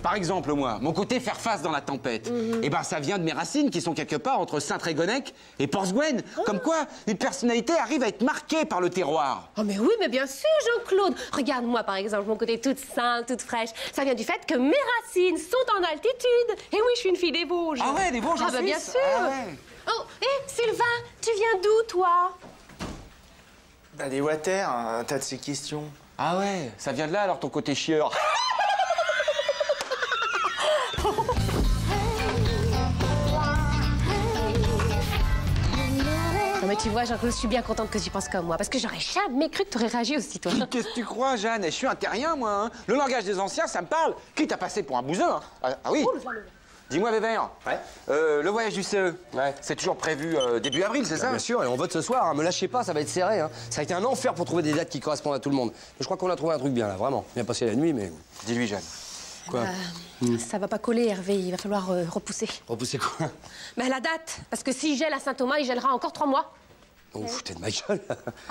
Par exemple, moi, mon côté faire face dans la tempête, eh ben, ça vient de mes racines qui sont quelque part entre Saint-Trégonec et Porthgwen. Comme quoi, une personnalité arrive à être marquée par le terroir. Oh mais oui, mais bien sûr, Jean-Claude. Regarde-moi, par exemple, mon côté toute simple, toute fraîche. Ça vient du fait que mes racines sont en altitude. Et oui, je suis une fille des Vosges. Ah ouais, des Vosges en Ah bah bien Suisse. sûr. Ah ouais. Oh, hé, Sylvain, tu viens d'où, toi? Bah, des water, un tas de ces questions. Ah ouais, ça vient de là alors ton côté chieur. Non mais tu vois, Jean-Claude, je suis bien contente que tu penses comme moi, parce que j'aurais jamais cru que tu aurais réagi aussi, toi. Qu'est-ce que tu crois, Jeanne? Je suis un terrien, moi. Hein. Le langage des anciens, ça me parle. Quitte à passer pour un bouseux. Hein. Ah oui. Dis-moi, Vévert. Ouais. Le voyage du CE. Ouais. C'est toujours prévu début avril, c'est ça? Bien sûr, et on vote ce soir, hein. Me lâchez pas, ça va être serré. Hein. Ça a été un enfer pour trouver des dates qui correspondent à tout le monde. Mais je crois qu'on a trouvé un truc bien, là, vraiment. Bien passé la nuit, mais... Dis-lui, Jeanne. Quoi? Ça va pas coller, Hervé, il va falloir repousser. Repousser quoi? Mais la date, parce que s'il gèle à Saint-Thomas, il gèlera encore 3 mois. Oh, vous foutez de ma gueule.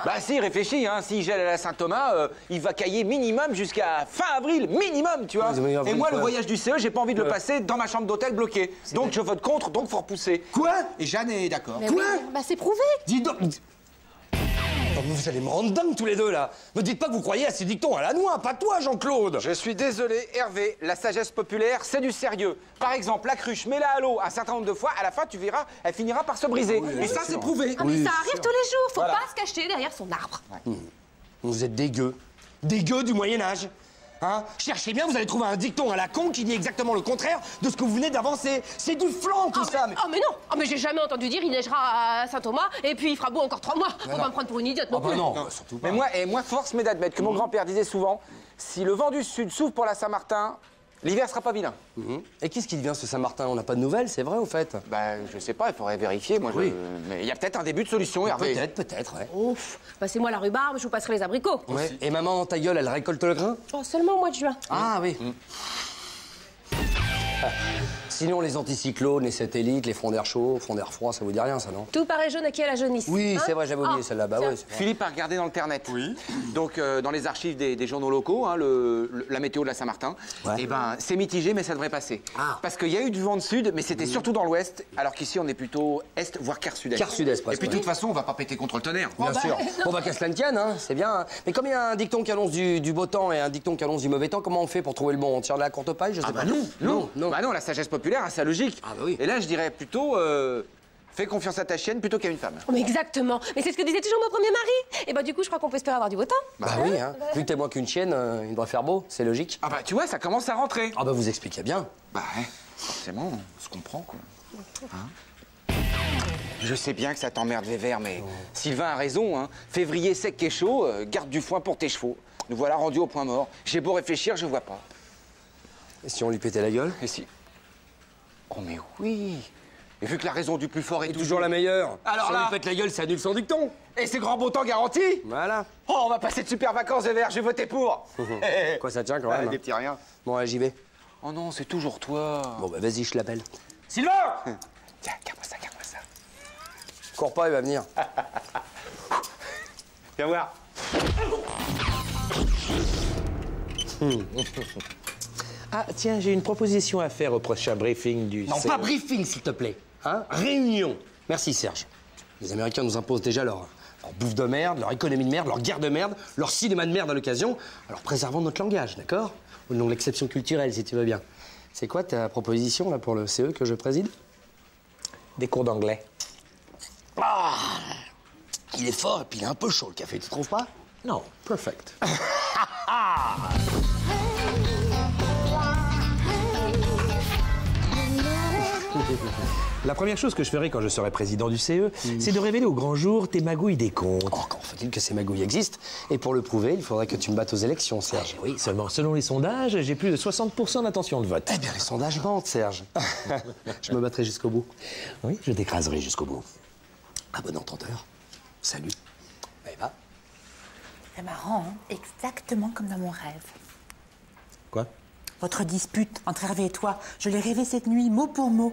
Bah si, réfléchis, hein. S'il gèle à la Saint-Thomas, il va cailler minimum jusqu'à fin avril, minimum, tu vois. Oui, Et moi, le quoi. voyage du CE, j'ai pas envie de le passer dans ma chambre d'hôtel bloquée. Donc je vote contre, donc faut repousser. Quoi? Et Jeanne est d'accord. Mais Quoi? oui, bah c'est prouvé. Dis donc... Oh, mais vous allez me rendre dingue tous les deux, là. Me dites pas que vous croyez à ces dictons à la noix, pas toi, Jean-Claude. Je suis désolé, Hervé, la sagesse populaire, c'est du sérieux. Par exemple, la cruche, mets-la à l'eau un certain nombre de fois, à la fin, tu verras, elle finira par se briser. Et ça, c'est prouvé. Ah mais ça arrive tous les jours, faut Voilà. pas se cacher derrière son arbre. Vous êtes dégueux. Dégueux du Moyen-Âge. Hein? Cherchez bien, vous allez trouver un dicton à la con qui dit exactement le contraire de ce que vous venez d'avancer. C'est du flan, tout ça. Mais... Oh mais non, oh mais j'ai jamais entendu dire il neigera à Saint-Thomas et puis il fera beau encore 3 mois. Faut pas me prendre pour une idiote non Ah bah plus. non, surtout pas. Mais moi, force m'est d'admettre que mon grand-père disait souvent, si le vent du Sud s'ouvre pour la Saint-Martin, l'hiver sera pas vilain. Et qu'est-ce qui devient ce Saint-Martin? On n'a pas de nouvelles, c'est vrai, au fait? Bah, je sais pas, il faudrait vérifier, moi. Oui. Mais il y a peut-être un début de solution, Hervé. Peut-être, ouais. Ouf, passez-moi la rhubarbe, je vous passerai les abricots. Ouais. Et maman, ta gueule, elle récolte le grain? Oh, seulement au mois de juin. Ah oui. Sinon, les anticyclones, les satellites, les fronts d'air chaud, fronts d'air froid, ça vous dit rien, ça, non? Tout paraît jaune à qui a la jaunisse. Oui, Hein? c'est vrai, j'avais oublié Ah, celle-là. Bah tiens. ouais, c'est vrai. Philippe a regardé dans le Internet. Oui. Donc, dans les archives des journaux locaux, hein, la météo de la Saint-Martin, Ouais. eh ben, c'est mitigé, mais ça devrait passer. Ah. Parce qu'il y a eu du vent de sud, mais c'était surtout dans l'ouest, alors qu'ici, on est plutôt est, voire quart sud-est. Quart sud-est, Et presque, puis, de ouais. toute façon, on va pas péter contre le tonnerre. Bien sûr. On va qu'à cela ne tienne, hein, c'est bien. Hein. Mais comme il y a un dicton qui annonce du beau temps et un dicton qui annonce du mauvais temps, comment on fait pour trouver le bon? On tire de la courte paille, je sais Ah pas. bah non. Non. Bah non, la sagesse populaire a sa logique. Ah bah oui. Et là, je dirais plutôt, fais confiance à ta chienne plutôt qu'à une femme. Oh, mais exactement. Mais c'est ce que disait toujours mon premier mari. Et bah du coup, je crois qu'on peut espérer avoir du beau temps. Bah oui, hein. Vu que t'es moins qu'une chienne, il devrait faire beau, c'est logique. Ah bah tu vois, ça commence à rentrer. Ah bah vous expliquez bien. Bah ouais, forcément, on se comprend quoi. Hein? Je sais bien que ça t'emmerde, Vévert, mais Sylvain a raison, hein. Février sec et chaud, garde du foin pour tes chevaux. Nous voilà rendus au point mort. J'ai beau réfléchir, je vois pas. Et si on lui pétait la gueule? Et si... Oh mais oui. Et vu que la raison du plus fort est Toujours la meilleure. Alors si là- on lui pète la gueule, ça annule son dicton. Et c'est grand beau temps garanti. Voilà. Oh, on va passer de super vacances, Vévert, j'ai voté pour. Quoi, ça tient quand Ouais, même. des petits riens. Bon, allez, j'y vais. Oh non, c'est toujours toi. Bon, bah vas-y, je l'appelle. Sylvain. Tiens, garde-moi ça, garde-moi ça. Cours pas, il va venir. Viens voir. Ah, tiens, j'ai une proposition à faire au prochain briefing du Non, CE. pas briefing, s'il te plaît. Hein? Réunion. Merci, Serge. Les Américains nous imposent déjà leur bouffe de merde, leur économie de merde, leur guerre de merde, leur cinéma de merde à l'occasion. Alors préservons notre langage, d'accord? Au nom de l'exception culturelle, si tu veux bien. C'est quoi ta proposition, là, pour le CE que je préside? Des cours d'anglais. Ah! Il est fort et puis il est un peu chaud, le café, tu trouves pas? Non, perfect. La première chose que je ferai quand je serai président du CE, c'est de révéler au grand jour tes magouilles des comptes. Oh, comment faut-il que ces magouilles existent? Et pour le prouver, il faudrait que tu me battes aux élections, Serge. Oui, seulement selon les sondages, j'ai plus de 60% d'intention de vote. Eh bien, les sondages mentent, Serge. Je me battrai jusqu'au bout. Oui, je t'écraserai jusqu'au bout. À bon entendeur. Salut. Va. C'est marrant, hein? Exactement comme dans mon rêve. Quoi? Votre dispute entre Hervé et toi, je l'ai rêvé cette nuit, mot pour mot.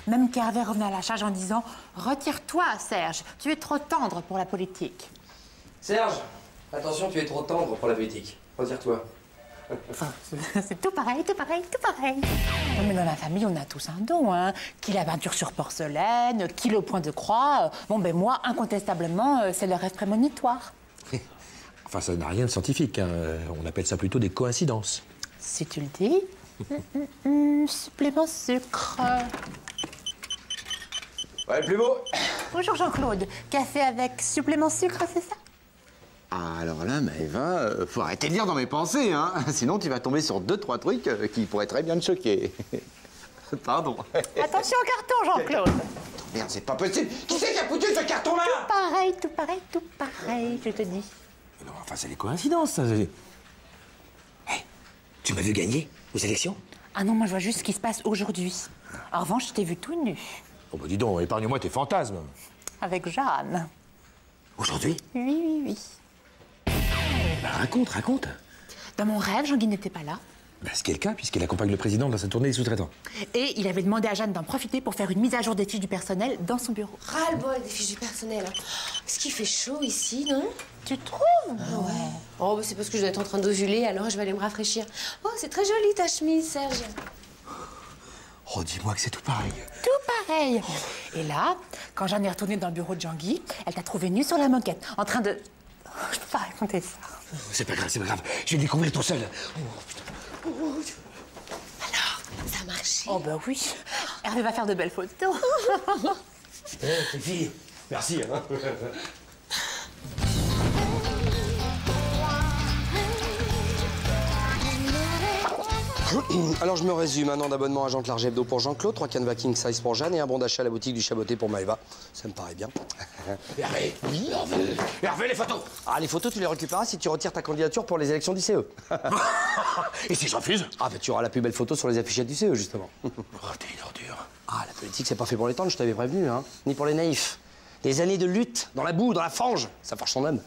Même qu'Hervé revenait à la charge en disant « Retire-toi, Serge, tu es trop tendre pour la politique. Serge, attention, tu es trop tendre pour la politique. Retire-toi. Enfin, c'est tout pareil, tout pareil, tout pareil. Non, mais dans la famille, on a tous un don, hein. Qui la peinture sur porcelaine, qui le point de croix. Bon, ben moi, incontestablement, c'est le rêve prémonitoire. Enfin, ça n'a rien de scientifique, hein. On appelle ça plutôt des coïncidences. Si tu le dis. Supplément sucre. Ouais, le plus beau. Bonjour Jean-Claude. Café avec supplément sucre, c'est ça? Ah, alors là, Maëva, faut arrêter de lire dans mes pensées, hein. Sinon, tu vas tomber sur 2-3 trucs qui pourraient très bien te choquer. Pardon. Attention au carton, Jean-Claude. Merde, c'est pas possible. Qui c'est qui a foutu ce carton-là? Pareil, tout pareil, tout pareil, je te dis. Non, enfin, c'est des coïncidences, ça. Hey, tu m'as vu gagner aux élections? Ah non, moi je vois juste ce qui se passe aujourd'hui. En revanche, je t'ai vu tout nu. Oh, bah dis donc, épargne-moi tes fantasmes. Avec Jeanne. Aujourd'hui? Oui. Bah, raconte. Dans mon rêve, Jean-Guy n'était pas là. Bah, ce qui est le cas, puisqu'il accompagne le président dans sa tournée des sous-traitants. Et il avait demandé à Jeanne d'en profiter pour faire une mise à jour des fiches du personnel dans son bureau. Ras-le-bol des fiches du personnel. Est-ce qu'il fait chaud ici, non? Tu trouves? Ah ouais. Oh, bah, c'est parce que je dois être en train d'ovuler, alors je vais aller me rafraîchir. Oh, c'est très joli ta chemise, Serge. Oh, dis-moi que c'est tout pareil. Tout pareil. Et là, quand Jeanne est retournée dans le bureau de Jean-Guy, elle t'a trouvé nue sur la moquette, en train de... Oh, je peux pas raconter ça. C'est pas grave. Je vais le découvrir tout seul. Alors, ça a marché? Oh bah oui. Hervé va faire de belles photos. Les filles, merci. Hein. Alors je me résume, un an d'abonnement à Jean Clarge Hebdo pour Jean-Claude, 3 canevas king size pour Jeanne et un bon d'achat à la boutique du Chaboté pour Maëva. Ça me paraît bien. Hervé, oui, Hervé, les photos. Ah, les photos, tu les récupéreras si tu retires ta candidature pour les élections du CE. Et si je refuse? Ah, bah tu auras la plus belle photo sur les affichettes du CE, justement. Oh, t'es une ordure. Ah, la politique, c'est pas fait pour les tendres, je t'avais prévenu, hein. Ni pour les naïfs. Les années de lutte, dans la boue, dans la fange, ça forge son homme.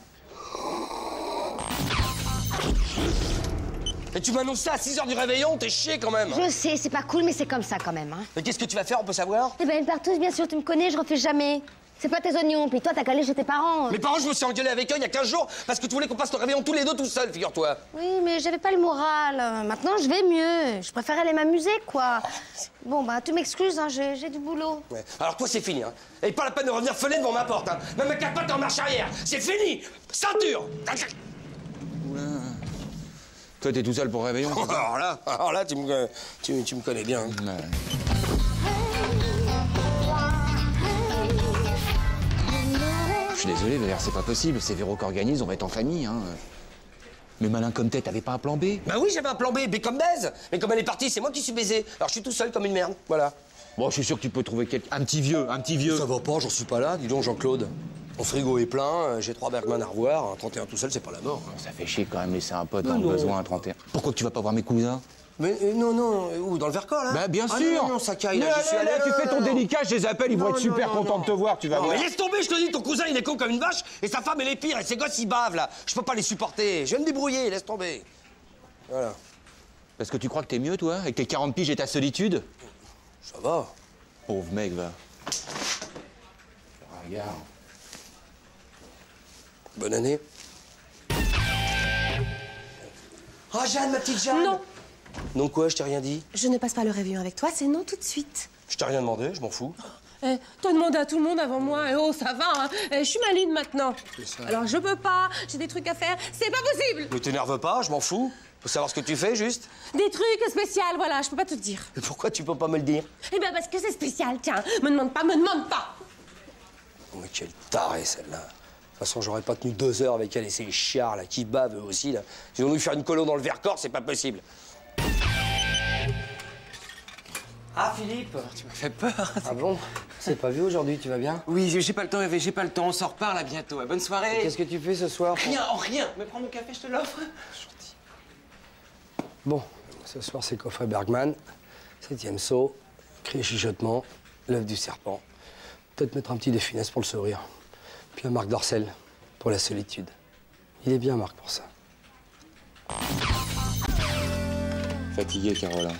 Et tu m'annonces ça à 6 h du réveillon, t'es chier quand même. Je sais, c'est pas cool, mais c'est comme ça quand même. Hein. Mais qu'est-ce que tu vas faire, on peut savoir? Eh ben, une partouze, bien sûr, tu me connais, je refais jamais. C'est pas tes oignons, puis toi, t'as calé chez tes parents. Mes parents, je me suis engueulé avec eux il y a 15 jours parce que tu voulais qu'on passe le réveillon tous les deux tout seuls, figure-toi. Oui, mais j'avais pas le moral. Maintenant, je vais mieux. Je préfère aller m'amuser, quoi. Bon, bah, tu m'excuses, hein, j'ai du boulot. Ouais. Alors toi, c'est fini, hein. Et pas la peine de revenir fêler devant ma porte, hein. Même avec 4 pattes en marche arrière. C'est fini. Ceinture. Toi, t'es tout seul pour réveillon? Alors là, tu me connais bien. Hein. Ouais. Je suis désolé, Valère, c'est pas possible. C'est Véro qui organise, on va être en famille, hein. Mais malin comme t'es, t'avais pas un plan B? Bah oui, j'avais un plan B, B comme baise. Mais comme elle est partie, c'est moi qui suis baisé. Alors je suis tout seul comme une merde, voilà. Bon, je suis sûr que tu peux trouver quelqu'un. Un petit vieux. Ça va pas, j'en suis pas là. Dis donc, Jean-Claude. Mon frigo est plein, j'ai 3 Bergman à revoir. Un 31 tout seul, c'est pas la mort. Ça fait chier quand même laisser un pote dans le besoin à 31. Pourquoi tu vas pas voir mes cousins? Mais non, où, dans le Vercors, là? Bah, bien Ah, sûr. non, ça caille, là, Mais j'y suis allé. tu fais ton délicat, je les appelle, ils vont être super contents de te voir, tu vas Non, voir. mais laisse tomber, je te dis, ton cousin, il est con comme une vache, et sa femme, elle est pire, et ses gosses, ils bavent, là. Je peux pas les supporter. Je vais me débrouiller, laisse tomber. Voilà. Parce que tu crois que t'es mieux, toi, avec tes 40 piges et ta solitude? Ça va. Pauvre mec, va. Regarde. Bonne année. Oh, Jeanne, ma petite Jeanne. Non. Non quoi, je t'ai rien dit? Je ne passe pas le réveillon avec toi, c'est non tout de suite. Je t'ai rien demandé, je m'en fous. T'as demandé à tout le monde avant moi. Oh, ça va, hein. Je suis maline maintenant. Alors, je peux pas, j'ai des trucs à faire. C'est pas possible. Ne t'énerve pas, je m'en fous. Faut savoir ce que tu fais, juste. Des trucs spéciaux, voilà, je peux pas te dire. Et pourquoi tu peux pas me le dire? Eh ben, parce que c'est spécial, tiens. Me demande pas, me demande pas. Oh, mais quelle tarée, celle-là. De toute façon, j'aurais pas tenu 2 heures avec elle et ces chiards, là, qui bavent, eux aussi, là. Ils vont nous faire une colo dans le Vercors, c'est pas possible. Ah, Philippe. Tu m'as fait peur. Ah bon? C'est pas vu aujourd'hui, tu vas bien? Oui, j'ai pas le temps, Hervé, j'ai pas le temps. On s'en reparle, à bientôt. Bonne soirée. Qu'est-ce que tu fais ce soir? Rien, en rien. Mais prends mon café, je te l'offre. Bon, ce soir, c'est coffret Bergman, 7e saut, cri et chuchotement, l'œuf du serpent. Peut-être mettre un petit de finesse pour le sourire. Puis un Marc Dorcel pour la solitude. Il est bien, Marc, pour ça. Fatigué, Caroline.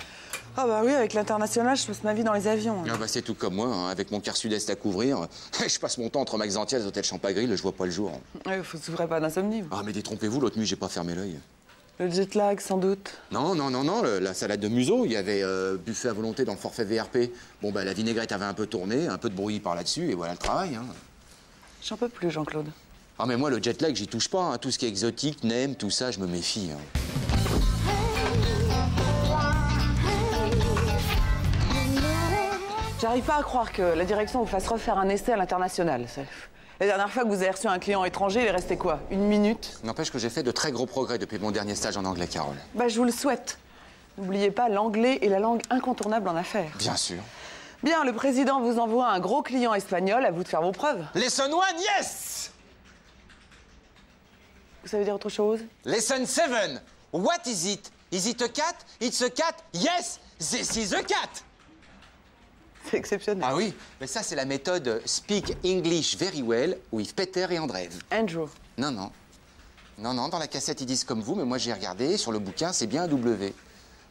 Ah bah oui, avec l'international, je passe ma vie dans les avions. Ah bah c'est tout comme moi, hein. Avec mon quart sud-est à couvrir. Je passe mon temps entre Maxantia et les hôtels Champagril, je vois pas le jour. Ouais, faut souffrir pas d'insomnie. Ah mais détrompez-vous, l'autre nuit, j'ai pas fermé l'œil. Le jet lag, sans doute. Non, la salade de museau, il y avait buffet à volonté dans le forfait VRP. Bon, bah, la vinaigrette avait un peu tourné, un peu de brouillis par là-dessus, et voilà le travail, hein. J'en peux plus, Jean-Claude. Ah, mais moi, le jet lag, j'y touche pas, hein. Tout ce qui est exotique, nem, tout ça, je me méfie, hein. J'arrive pas à croire que la direction vous fasse refaire un essai à l'international. La dernière fois que vous avez reçu un client étranger, il est resté quoi? 1 minute? N'empêche que j'ai fait de très gros progrès depuis mon dernier stage en anglais, Carole. Bah, je vous le souhaite. N'oubliez pas, l'anglais est la langue incontournable en affaires. Bien sûr. Bien, le président vous envoie un gros client espagnol, à vous de faire vos preuves. Lesson 1, yes! Vous savez dire autre chose? Lesson 7, what is it? Is it a cat? It's a cat? Yes, this is a cat! C'est exceptionnel. Ah oui, mais ça, c'est la méthode Speak English Very Well with Peter et Andreev. Andrew. Non, dans la cassette, ils disent comme vous, mais moi, j'ai regardé, sur le bouquin, c'est bien un W.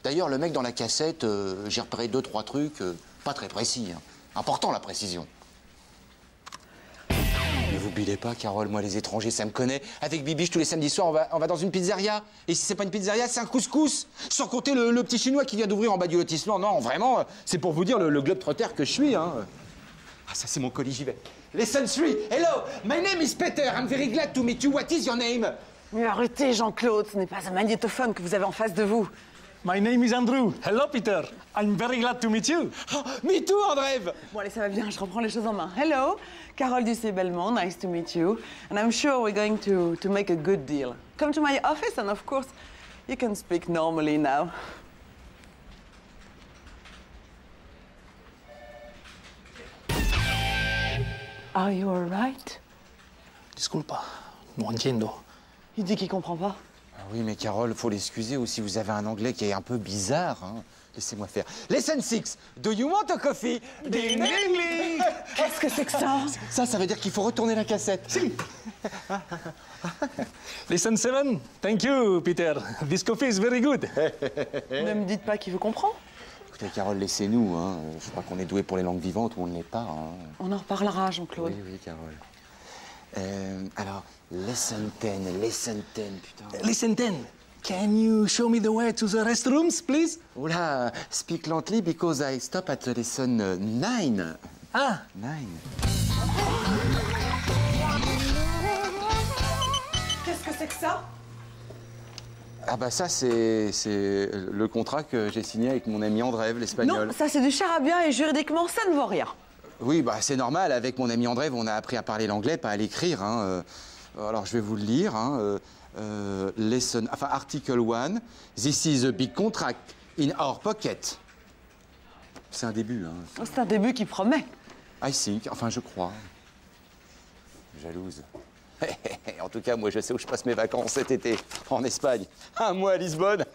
D'ailleurs, le mec dans la cassette, j'ai repéré 2-3 trucs, pas très précis, hein. Important, la précision. Mais vous bidez pas, Carole, moi, les étrangers, ça me connaît. Avec Bibiche, tous les samedis soirs, on va dans une pizzeria. Et si c'est pas une pizzeria, c'est un couscous. Sans compter le petit chinois qui vient d'ouvrir en bas du lotissement. Non, vraiment, c'est pour vous dire le globe-trotter que je suis, hein. Ah, ça, c'est mon colis, j'y vais. Lesson 3. Hello, my name is Peter. I'm very glad to meet you. What is your name? Mais arrêtez, Jean-Claude, ce n'est pas un magnétophone que vous avez en face de vous. My name is Andrew. Hello, Peter. I'm very glad to meet you. Oh, me too, Andreev. Bon, allez, ça va bien, je reprends les choses en main. Hello, Carole Ducé-Belmont, nice to meet you. And I'm sure we're going to make a good deal. Come to my office and, of course, you can speak normally now. Are you all right? Disculpa, no entiendo. Il dit qu'il comprend pas. Ah oui, mais Carole, faut l'excuser aussi, vous avez un anglais qui est un peu bizarre, hein. Laissez-moi faire. Lesson 6. Do you want a coffee? In English. Qu'est-ce que c'est que ça? Ça veut dire qu'il faut retourner la cassette. Si. Lesson 7. Thank you, Peter. This coffee is very good. Ne me dites pas qu'il vous comprend. Écoutez, Carole, laissez-nous, hein. Je crois qu'on est doué pour les langues vivantes ou on ne l'est pas, hein. On en reparlera, Jean-Claude. Oui, Carole. Alors, lesson 10, putain. Lesson 10. Can you show me the way to the restrooms, please? Oula, speak gently because I stop at the lesson 9. Ah. 9. Qu'est-ce que c'est que ça? Ah bah ça, c'est le contrat que j'ai signé avec mon ami Andreev, l'espagnol. Non, ça c'est du charabia et juridiquement, ça ne vaut rien. Oui, bah c'est normal. Avec mon ami Andreev, on a appris à parler l'anglais, pas à l'écrire, hein. Alors, je vais vous le lire, hein. Article 1, this is a big contract in our pocket. C'est un début, hein. C'est un début qui promet. I think, enfin, je crois. Jalouse. En tout cas, moi, je sais où je passe mes vacances cet été, en Espagne. Un mois à Lisbonne.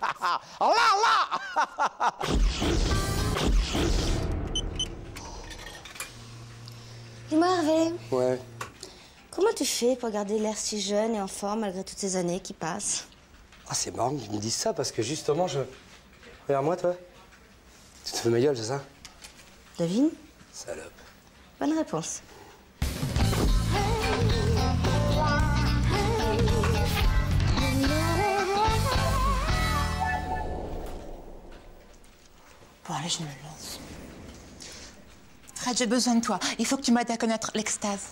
Dis-moi, Hervé, Ouais. comment tu fais pour garder l'air si jeune et en forme malgré toutes ces années qui passent? Ah, c'est marrant qu'ils me disent ça parce que justement, Regarde-moi, toi. Tu te fais ma gueule, c'est ça? Devine? Salope. Bonne réponse. Bon, allez, je me lance. Fred, j'ai besoin de toi. Il faut que tu m'aides à connaître l'extase.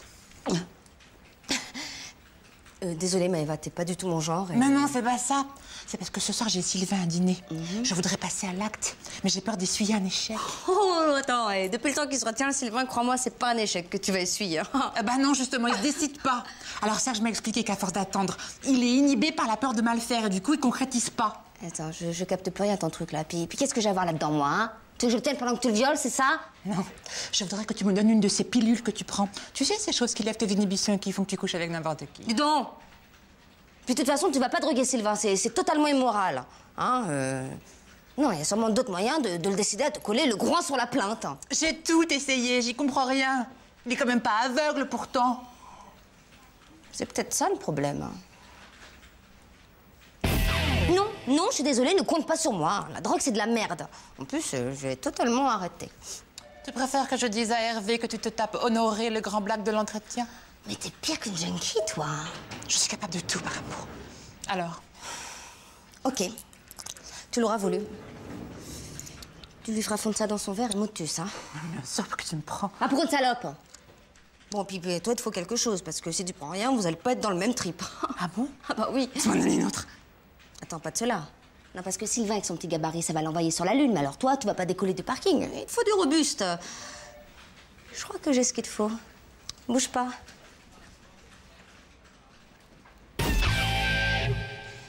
Désolée, Maëva, t'es pas du tout mon genre. Mais non, c'est pas ça. C'est parce que ce soir, j'ai Sylvain à dîner. Je voudrais passer à l'acte, mais j'ai peur d'essuyer un échec. Oh, attends, depuis le temps qu'il se retient, Sylvain, crois-moi, c'est pas un échec que tu vas essuyer. Bah non, justement, il se décide pas. Alors Serge m'a expliqué qu'à force d'attendre, il est inhibé par la peur de mal faire et du coup, il concrétise pas. Attends, je capte plus rien à ton truc, là. Puis qu'est-ce que j'ai à voir là-dedans, moi, hein? Tu veux que je le tienne pendant que tu le violes, c'est ça? Non, je voudrais que tu me donnes une de ces pilules que tu prends. Tu sais, ces choses qui lèvent tes inhibitions et qui font que tu couches avec n'importe qui. Dis donc! Puis de toute façon, tu vas pas droguer Sylvain, c'est totalement immoral. Hein, Non, il y a sûrement d'autres moyens de le décider à te coller le groin sur la plainte. J'ai tout essayé, j'y comprends rien. Il est quand même pas aveugle, pourtant. C'est peut-être ça, le problème. Non, je suis désolée, ne compte pas sur moi. La drogue, c'est de la merde. En plus, je vais totalement arrêter. Tu préfères que je dise à Hervé que tu te tapes Honoré, le grand blague de l'entretien? Mais t'es pire qu'une junkie, toi. Je suis capable de tout par amour. Alors, Ok. Tu l'auras voulu. Tu lui feras fondre ça dans son verre et motus, hein. Bien sûr que tu me prends. Ah, pour une salope. Bon, puis toi, il te faut quelque chose, parce que si tu prends rien, vous allez pas être dans le même trip. Ah bon? Ah bah oui. Tu m'en donnes une autre. Attends, pas de cela. Non, parce que Sylvain, avec son petit gabarit, ça va l'envoyer sur la Lune. Mais alors toi, tu vas pas décoller du parking. Il te faut du robuste. Je crois que j'ai ce qu'il te faut. Bouge pas.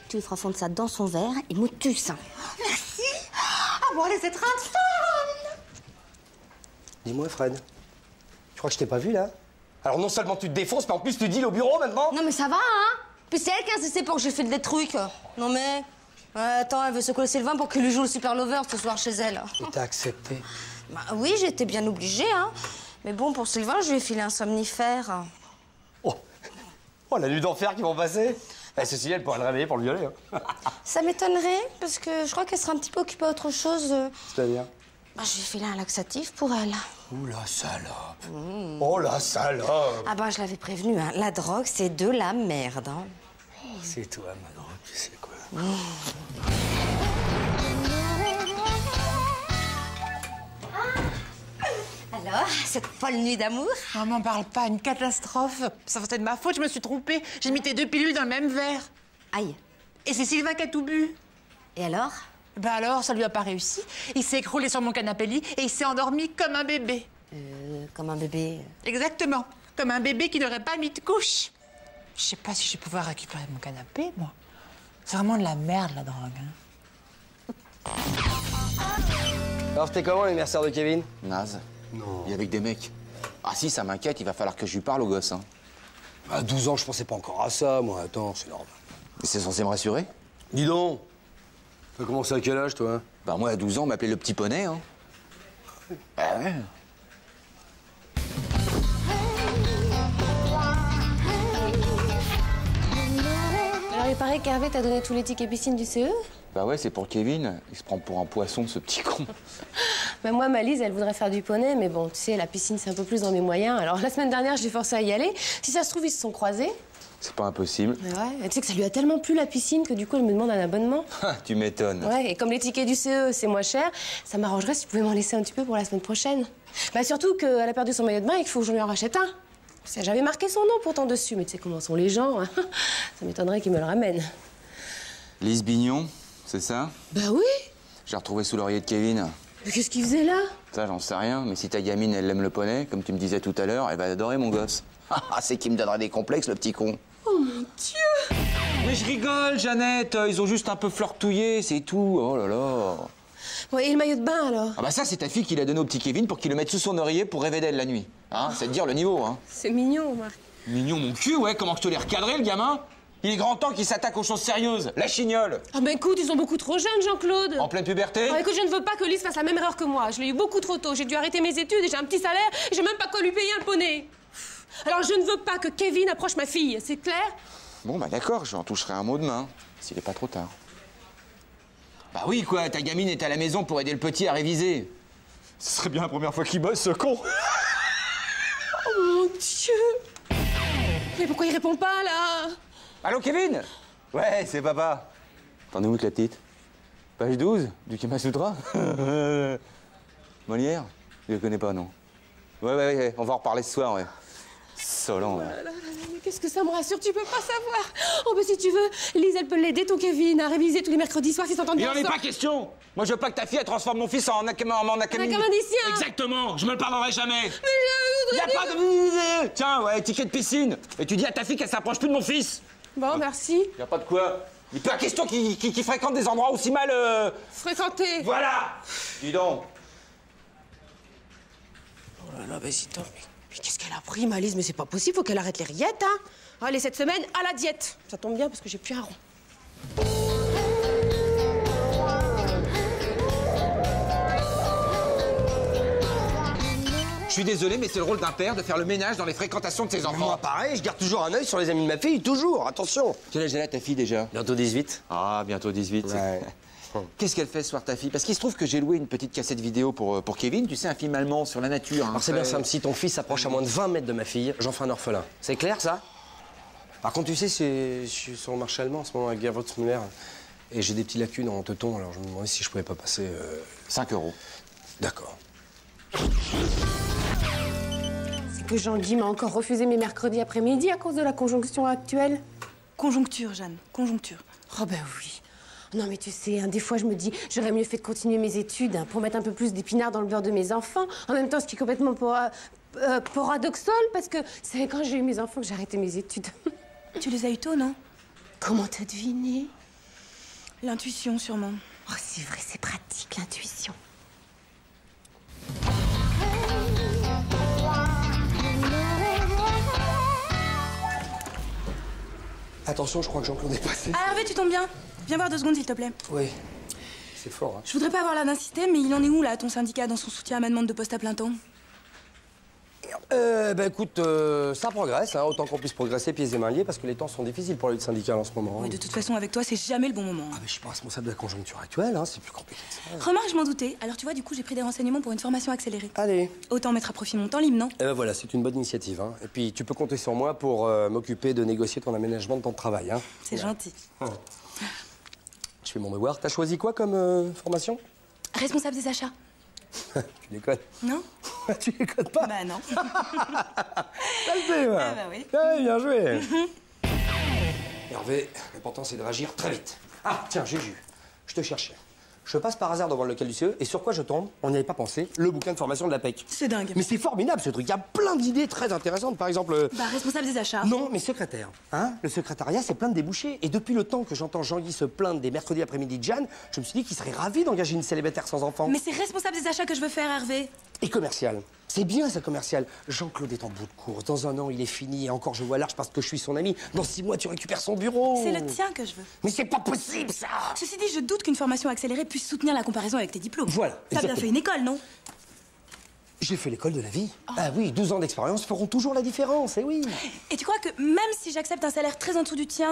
Tu lui feras fondre ça dans son verre et motus. Merci. Ah bon, allez, c'est train de fun. Dis-moi, Fred, tu crois que je t'ai pas vu, là? Alors non seulement tu te défonces, mais en plus tu deals au bureau, maintenant? Non, mais ça va, hein? Puis c'est elle qui a insisté pour que j'ai fait des trucs. Non, mais... Ouais, attends, elle veut secouer Sylvain pour qu'il lui joue le super lover ce soir chez elle. Et t'as accepté? Bah oui, j'étais bien obligée, hein. Mais bon, pour Sylvain, je lui ai filé un somnifère. Oh, la nuit d'enfer qui vont passer. Eh, ceci, elle pourrait le réveiller pour le violer. Hein. Ça m'étonnerait, parce que je crois qu'elle sera un petit peu occupée à autre chose. C'est-à-dire? Bah, je lui ai filé un laxatif pour elle. Ouh, la salope. Oh, la salope. Ah bah, je l'avais prévenue, hein. La drogue, c'est de la merde, hein. C'est toi, ma drogue, tu sais quoi. Alors, cette folle nuit d'amour? Non, m'en parle pas, une catastrophe. Ça c'était de ma faute, je me suis trompée. J'ai mis tes 2 pilules dans le même verre. Aïe. Et c'est Sylvain qui a tout bu. Et alors? Ben alors, ça lui a pas réussi. Il s'est écroulé sur mon canapé lit et il s'est endormi comme un bébé. Comme un bébé. Exactement. Comme un bébé qui n'aurait pas mis de couche. Je sais pas si je vais pouvoir récupérer mon canapé, moi. C'est vraiment de la merde, la drogue. Hein. Alors, c'était comment l'anniversaire de Kevin? Naze. Non. Et avec des mecs. Ah si, ça m'inquiète, il va falloir que je lui parle au gosse. Hein. À 12 ans, je pensais pas encore à ça, moi. Attends, c'est normal. Mais c'est censé me rassurer. Dis donc. T'as commencé à quel âge, toi? Bah moi, à 12 ans, on m'appelait le petit poney. Hein. Bah ouais. Alors, il paraît qu'Hervé t'a donné tous les tickets piscine du CE? Bah ouais, c'est pour Kevin. Il se prend pour un poisson, ce petit con. Ben moi, ma Lise, elle voudrait faire du poney, mais bon, tu sais, la piscine, c'est un peu plus dans mes moyens. Alors, la semaine dernière, je l'ai forcé à y aller. Si ça se trouve, ils se sont croisés. C'est pas impossible. Mais ouais, et tu sais que ça lui a tellement plu, la piscine, que du coup, elle me demande un abonnement. Tu m'étonnes. Ouais, et comme les tickets du CE, c'est moins cher, ça m'arrangerait si tu pouvais m'en laisser un petit peu pour la semaine prochaine. Bah surtout qu'elle a perdu son maillot de bain et qu'il faut que je lui en rachète un. J'avais marqué son nom pourtant dessus, mais tu sais comment sont les gens. Hein. Ça m'étonnerait qu'ils me le ramènent. Lise Bignon, c'est ça? Bah oui. J'ai retrouvé sous l'oreiller de Kevin. Mais qu'est-ce qu'il faisait là? Ça, j'en sais rien, mais si ta gamine, elle aime le poney, comme tu me disais tout à l'heure, elle va adorer mon gosse. Ah, c'est qui me donnera des complexes, le petit con. Oh mon Dieu! Mais je rigole, Jeannette. Ils ont juste un peu flirtouillé, c'est tout. Oh là là. Bon, et le maillot de bain, alors? Ah bah ça, c'est ta fille qui l'a donné au petit Kevin pour qu'il le mette sous son oreiller pour rêver d'elle la nuit. Hein, c'est de dire le niveau, hein. C'est mignon, Marc. Mignon, mon cul, ouais. Comment je te l'ai recadré, le gamin? Il est grand temps qu'il s'attaque aux choses sérieuses. La chignole. Ah ben écoute, ils sont beaucoup trop jeunes, Jean-Claude. En pleine puberté? Ah, écoute, je ne veux pas que Lise fasse la même erreur que moi. Je l'ai eu beaucoup trop tôt. J'ai dû arrêter mes études et j'ai un petit salaire et j'ai même pas quoi lui payer un poney. Alors je ne veux pas que Kevin approche ma fille, c'est clair? Bon, bah d'accord, j'en toucherai un mot demain, s'il est pas trop tard. Bah oui, quoi, ta gamine est à la maison pour aider le petit à réviser. Ce serait bien la première fois qu'il bosse, ce con. Oh mon Dieu! Mais pourquoi il répond pas, là? Allô, Kevin? Ouais, c'est papa. T'en es où, la petite? Page 12, du Kama Sutra? Molière? Je le connais pas, non. Ouais, on va en reparler ce soir, ouais. Solant, ouais. Mais qu'est-ce que ça me rassure, tu peux pas savoir. Oh, bah si tu veux, Lise, elle peut l'aider, ton Kevin, à réviser tous les mercredis soirs s'ils s'entendent Il bien. n'en est pas question. Moi, je veux pas que ta fille, elle transforme mon fils en académicien. Exactement, je me le pardonnerai jamais. Mais y a pas de... Tiens, ouais, ticket de piscine. Et tu dis à ta fille qu'elle s'approche plus de mon fils. Bon, merci. Y a pas de quoi. Il n'est pas question qu'il fréquente des endroits aussi mal... Fréquenter. Voilà. Dis donc. Oh là là, vas-y, attends, mais qu'est-ce qu'elle a pris, ma Lise? Mais c'est pas possible, faut qu'elle arrête les rillettes, hein. Allez, cette semaine, à la diète. Ça tombe bien parce que j'ai plus un rond. Je suis désolé, mais c'est le rôle d'un père de faire le ménage dans les fréquentations de ses enfants. Moi, pareil, je garde toujours un œil sur les amis de ma fille, toujours, attention. Quel âge elle a, ta fille, déjà? Bientôt 18. Ah, bientôt 18. Ouais. Qu'est-ce qu'elle fait ce soir, ta fille? Parce qu'il se trouve que j'ai loué une petite cassette vidéo pour Kevin, tu sais, un film allemand sur la nature. Hein, Alors c'est bien simple, si ton fils s'approche à moins de 20 mètres de ma fille, j'en fais un orphelin. C'est clair, ça? Par contre, tu sais, je suis sur le marché allemand en ce moment avec Gerwurz Müller. Et j'ai des petites lacunes en teuton, alors je me demandais si je pouvais pas passer... 5 €. D'accord. C'est que Jean-Guy m'a encore refusé mes mercredis après-midi à cause de la conjonction actuelle. Conjoncture, Jeanne, conjoncture. Oh ben oui. Non mais tu sais, hein, des fois je me dis, j'aurais mieux fait de continuer mes études hein, pour mettre un peu plus d'épinards dans le beurre de mes enfants. En même temps, ce qui est complètement paradoxal, parce que c'est quand j'ai eu mes enfants que j'ai arrêté mes études. Tu les as eu tôt, non? Comment t'as deviné? L'intuition, sûrement. Oh c'est vrai, c'est pratique, l'intuition. Attention, je crois que Jean-Claude est passé. Ah, Hervé, tu tombes bien. Viens voir 2 secondes, s'il te plaît. Oui, c'est fort, hein. Je voudrais pas avoir l'air d'insister, mais il en est où, là, ton syndicat, dans son soutien à ma demande de poste à plein temps? Bah écoute, ça progresse, hein, autant qu'on puisse progresser pieds et mains liés, parce que les temps sont difficiles pour la lutte syndicale en ce moment. Oui, de toute façon, avec toi, c'est jamais le bon moment. Ah, mais je suis pas responsable de la conjoncture actuelle, hein, c'est plus compliqué que ça. Remarque, je m'en doutais. Alors, tu vois, du coup, j'ai pris des renseignements pour une formation accélérée. Allez. Autant mettre à profit mon temps libre, non? Eh ben voilà, c'est une bonne initiative, hein. Et puis, tu peux compter sur moi pour m'occuper de négocier ton aménagement de temps de travail, hein. C'est gentil. Je fais mon devoir. T'as choisi quoi comme formation? Responsable des achats. Tu déconnes. Non? Tu déconnes pas? Bah non. Ça le fait, ouais. Ah bah oui. Ouais, bien joué. Hervé, l'important c'est de réagir très vite. Ah, tiens, Juju, je te cherchais. Je passe par hasard devant le local du CE et sur quoi je tombe? On n'y avait pas pensé, le bouquin de formation de la PEC. C'est dingue. Mais c'est formidable ce truc, il y a plein d'idées très intéressantes, par exemple... Bah, responsable des achats. Non, mais secrétaire. Hein? Le secrétariat, c'est plein de débouchés. Et depuis le temps que j'entends Jean-Guy se plaindre des mercredis après-midi de Jeanne, je me suis dit qu'il serait ravi d'engager une célibataire sans enfant. Mais c'est responsable des achats que je veux faire, Hervé. Et commercial. C'est bien, ça, commercial. Jean-Claude est en bout de course. Dans 1 an, il est fini. Et encore, je vois large parce que je suis son ami. Dans 6 mois, tu récupères son bureau. C'est le tien que je veux. Mais c'est pas possible, ça! Ceci dit, je doute qu'une formation accélérée puisse soutenir la comparaison avec tes diplômes. Voilà. T'as bien fait une école, non? J'ai fait l'école de la vie. Ah oui, 12 ans d'expérience feront toujours la différence, eh oui. Et tu crois que même si j'accepte un salaire très en dessous du tien,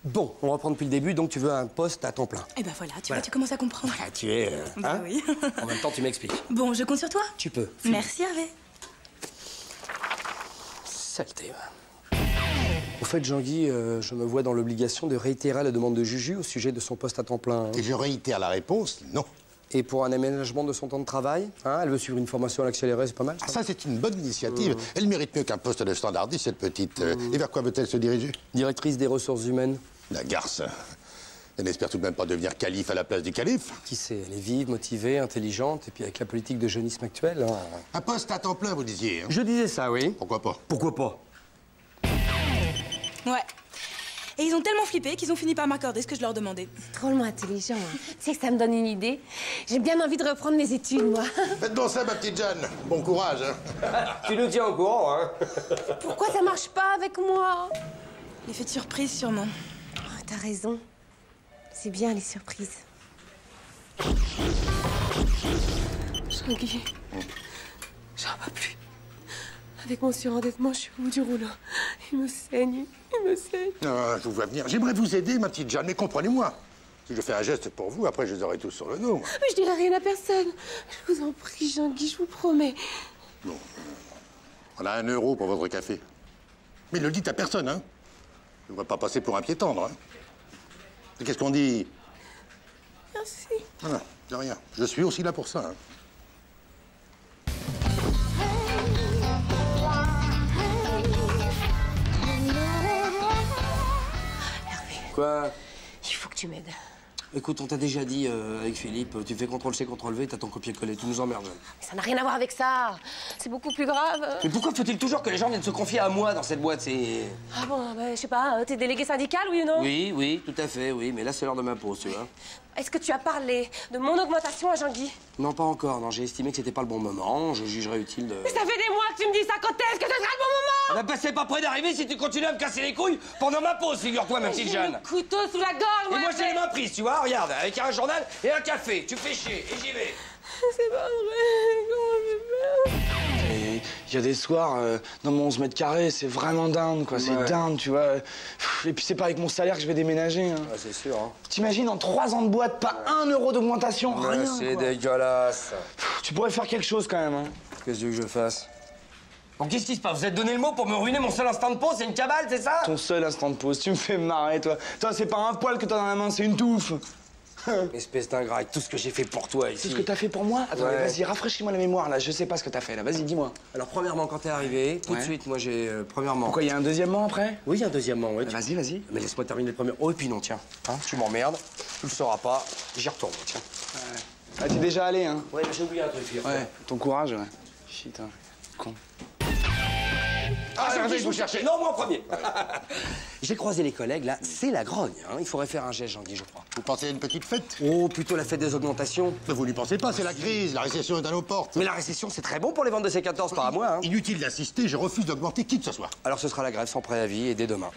Bon, on reprend depuis le début, donc tu veux un poste à temps plein. Eh ben voilà, tu vois, tu commences à comprendre. Voilà, tu es... Bah oui. En même temps, tu m'expliques. Bon, je compte sur toi. Tu peux. Merci, Hervé. Saleté. Au fait, Jean-Guy, je me vois dans l'obligation de réitérer la demande de Juju au sujet de son poste à temps plein. Et je réitère la réponse, non. Et pour un aménagement de son temps de travail, hein, elle veut suivre une formation à l'accéléré, c'est pas mal, ça? Ah, ça, c'est une bonne initiative. Elle mérite mieux qu'un poste de standardiste, cette petite. Et vers quoi veut-elle se diriger? Directrice des ressources humaines. La garce. Elle n'espère tout de même pas devenir calife à la place du calife. Qui sait, elle est vive, motivée, intelligente, et puis avec la politique de jeunisme actuelle... hein. Un poste à temps plein, vous disiez. Hein? Je disais ça, oui. Pourquoi pas? Pourquoi pas? Ouais. Et ils ont tellement flippé qu'ils ont fini par m'accorder ce que je leur demandais. C'est drôlement intelligent. Hein. Tu sais que ça me donne une idée. J'ai bien envie de reprendre mes études, moi. Faites donc ça, ma petite Jeanne. Bon courage. Hein? Tu nous tiens au courant, hein? Pourquoi ça marche pas avec moi? L'effet de surprise, sûrement. Oh, t'as raison. C'est bien, les surprises. Jean-Guy, j'en peux plus. Avec mon surendettement, je suis au bout du rouleau. Il me saigne, il me saigne. Ah, je vous vois venir. J'aimerais vous aider, ma petite Jeanne, mais comprenez-moi. Si je fais un geste pour vous, après, je les aurai tous sur le dos. Mais je dirai rien à personne. Je vous en prie, Jean-Guy, je vous promets. Bon, voilà 1 euro pour votre café. Mais ne le dites à personne, hein. Je ne devrais pas passer pour un pied tendre, hein. Et qu'est-ce qu'on dit? Merci. Voilà, de rien. Je suis aussi là pour ça, hein. Quoi? Il faut que tu m'aides. Écoute, on t'a déjà dit avec Philippe, tu fais CTRL-C, CTRL-V, t'as ton copier-coller, tu nous emmerdes. Mais ça n'a rien à voir avec ça. C'est beaucoup plus grave. Mais pourquoi faut-il toujours que les gens viennent se confier à moi dans cette boîte? C'est... Ah bon, bah, je sais pas, t'es délégué syndical, oui ou non? Oui, oui, tout à fait, oui, mais là c'est l'heure de ma pause, tu vois. Est-ce que tu as parlé de mon augmentation à Jean-Guy? Non, pas encore, non, j'ai estimé que c'était pas le bon moment, je jugerais utile de... Mais ça fait des mois que tu me dis ça, quand est-ce que ce sera le bon moment? Ah bah c'est pas près d'arriver si tu continues à me casser les couilles pendant ma pause, figure-toi, ma petite Jeanne. J'ai le couteau sous la gorge, Et moi j'ai les mains prises, tu vois, regarde, avec un journal et un café, tu fais chier, et j'y vais. C'est pas vrai, comment je vais faire? Et il y a des soirs, dans mon 11 mètres carrés, c'est vraiment dingue, quoi. C'est dingue, tu vois. Et puis c'est pas avec mon salaire que je vais déménager. Hein. Ah, c'est sûr, hein. T'imagines, en 3 ans de boîte, pas 1 euro d'augmentation, rien, c'est quoi. dégueulasse. Tu pourrais faire quelque chose, quand même, hein. Qu'est-ce que tu veux que je fasse? Bon, qu'est-ce qui se passe? Vous êtes donné le mot pour me ruiner mon seul instant de pause? C'est une cabale, c'est ça? Ton seul instant de pause, tu me fais marrer, toi. Toi, c'est pas un poil que t'as dans la main, c'est une touffe. Espèce d'ingrat, avec tout ce que j'ai fait pour toi ici. Tout ce que t'as fait pour moi? Attends, Ouais. vas-y, rafraîchis-moi la mémoire, là. Je sais pas ce que t'as fait, là. Vas-y, dis-moi. Alors, premièrement, quand t'es arrivé, tout de suite, moi, j'ai... premièrement... Pourquoi, il y a un deuxièmement après? Oui, il y a un deuxièmement, oui. Vas-y, vas-y. Mais laisse-moi terminer le premier. Oh, et puis non, tiens. Hein, tu m'emmerdes, tu le sauras pas, j'y retourne, tiens. Ah, t'es déjà allé, hein? Ouais, mais j'ai oublié un truc, fille. Ouais, ton courage, ouais. Shit, hein. Con. Ah, je vous chercher. Non, moi en premier. J'ai croisé les collègues, là, c'est la grogne. Hein. Il faudrait faire un geste, Jean-Guy, je crois. Vous pensez à une petite fête? Oh, plutôt la fête des augmentations. Mais vous n'y pensez pas, c'est la crise, la récession est à nos portes. Mais la récession, c'est très bon pour les ventes de C14, pas à moi. Hein. Inutile d'insister, je refuse d'augmenter qui que ce soit. Alors ce sera la grève sans préavis et dès demain.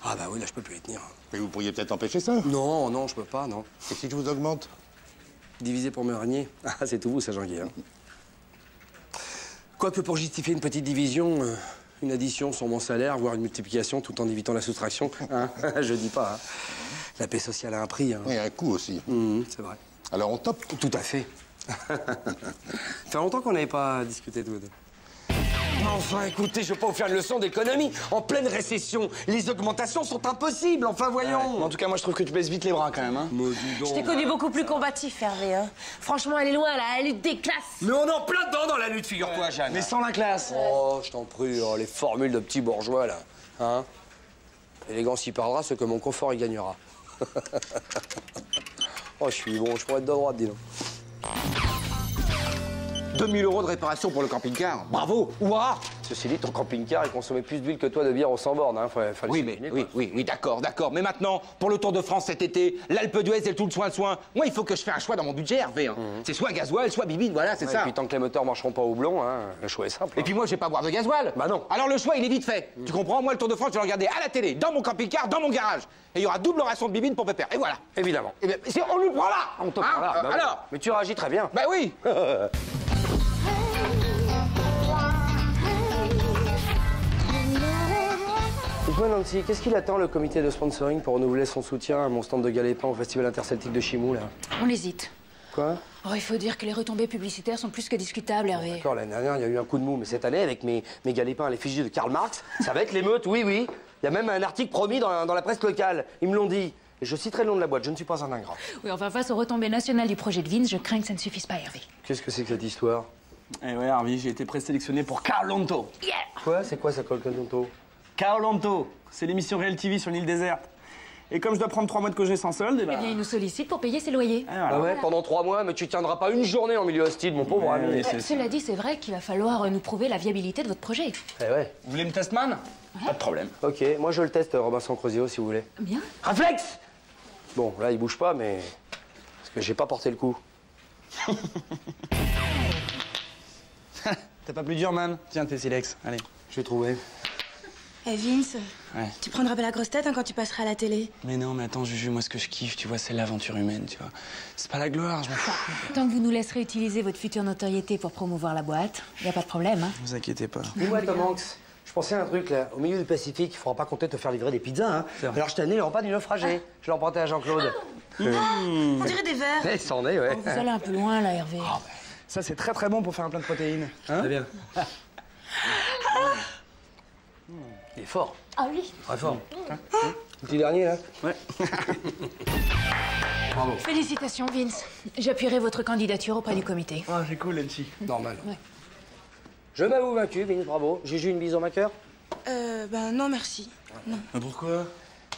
Ah bah oui, là, je peux plus y tenir. Mais vous pourriez peut-être empêcher ça. Non, non, je peux pas, non. Et si je vous augmente? Diviser pour me régner. Ah, c'est tout vous, ça, Jean-Guy. Hein. Quoique pour justifier une petite division... une addition sur mon salaire, voire une multiplication tout en évitant la soustraction. Hein. Je dis pas. Hein. La paix sociale a un prix. Hein. Et un coût aussi. C'est vrai. Alors on top? Tout à fait. Ça fait longtemps qu'on n'avait pas discuté tous les deux. Enfin, écoutez, je veux pas vous faire une leçon d'économie. En pleine récession, les augmentations sont impossibles. Enfin, voyons. En tout cas, moi, je trouve que tu baisses vite les bras, quand même, hein. Je t'ai connu beaucoup plus combatif, Hervé. Hein. Franchement, elle est loin, là. Elle est déclasse. Mais on est en plein dedans dans la lutte, figure-toi, Jeanne. Mais sans la classe. Oh, je t'en prie, oh, les formules de petits bourgeois, là. Hein? L'élégance y perdra, ce que mon confort y gagnera. Oh, je suis bon, je pourrais être de droite, dis donc. 2000 € de réparation pour le camping-car. Bravo! Ouah! Ceci dit, ton camping-car, il consommait plus d'huile que toi de bière au 100 bornes. Hein. Fallait Oui, mais, oui, d'accord. Mais maintenant, pour le Tour de France cet été, l'Alpe d'Huez et tout le soin, moi, il faut que je fasse un choix dans mon budget, Hervé. Hein. C'est soit gasoil, soit bibine, voilà, c'est ça. Et puis tant que les moteurs marcheront pas au houblon, hein, le choix est simple. Et puis moi, je vais pas boire de gasoil. Bah non. Alors le choix, il est vite fait. Tu comprends? Moi, le Tour de France, je vais le regarder à la télé, dans mon camping-car, dans mon garage. Et il y aura double ration de bibine pour Pépère. Et voilà. Évidemment. Et bien, on lui prend là. On te prend là. Bah oui. Alors? Mais tu réagis très bien. Bah oui. Dites-moi, Nancy, qu'est-ce qu'il attend, le comité de sponsoring, pour renouveler son soutien à mon stand de galépin au Festival interceltique de Chimou, là? On hésite. Quoi? Oh, il faut dire que les retombées publicitaires sont plus que discutables, Hervé. D'accord, l'année dernière, il y a eu un coup de mou, mais cette année, avec mes galépins à l'effigie de Karl Marx, ça va être l'émeute, oui, oui. Il y a même un article promis dans la presse locale. Ils me l'ont dit. Et je citerai le nom de la boîte, je ne suis pas un ingrat. Oui, enfin, face aux retombées nationales du projet de Vince, je crains que ça ne suffise pas, Hervé. Qu'est-ce que c'est que cette histoire? Eh ouais, Harvey, j'ai été présélectionné pour Carlonto. Yeah! Quoi? C'est quoi ça, Colconto? Carlonto, c'est l'émission Real TV sur l'île déserte. Et comme je dois prendre 3 mois de congé sans solde, Eh bien, il nous sollicite pour payer ses loyers. Ah ouais, pendant 3 mois, mais tu tiendras pas une journée en milieu hostile, mon pauvre ami. Cela dit, c'est vrai qu'il va falloir nous prouver la viabilité de votre projet. Eh ouais. Vous voulez me test man? Pas de problème. Ok, moi je le teste, Robinson Crusoe, si vous voulez. Bien. Réflexe! Bon, là, il bouge pas, mais... Parce que j'ai pas porté le coup. T'as pas plus dur, man? Tiens, tes silex, allez. J'ai trouvé. Eh Vince, Ouais. tu prendras pas la grosse tête hein, quand tu passeras à la télé. Mais non, mais attends, Juju, moi, ce que je kiffe, tu vois, c'est l'aventure humaine, tu vois. C'est pas la gloire, je m'en fous. Tant que vous nous laisserez utiliser votre future notoriété pour promouvoir la boîte, y a pas de problème, hein. Vous inquiétez pas. Dis-moi, Tom Hanks, je pensais à un truc, là. Au milieu du Pacifique, il faudra pas compter te faire livrer des pizzas, hein. Alors, je t'ai amené le repas du naufragé. Je l'ai emprunté à Jean-Claude. On dirait des verres. Eh, c'en est, ouais. Vous allez un peu loin, là, Hervé. Ça, c'est très bon pour faire un plat de protéines. Hein? Très bien. Il est fort. Ah oui. Très fort. Petit dernier, là? Ouais. Bravo. Félicitations, Vince. J'appuierai votre candidature auprès du comité. Ah, c'est cool, Elsie. Normal. Ouais. Je m'avoue vaincu, Vince, bravo. J'ai eu une bise au maqueur. Ben non, merci. Non. Mais pourquoi?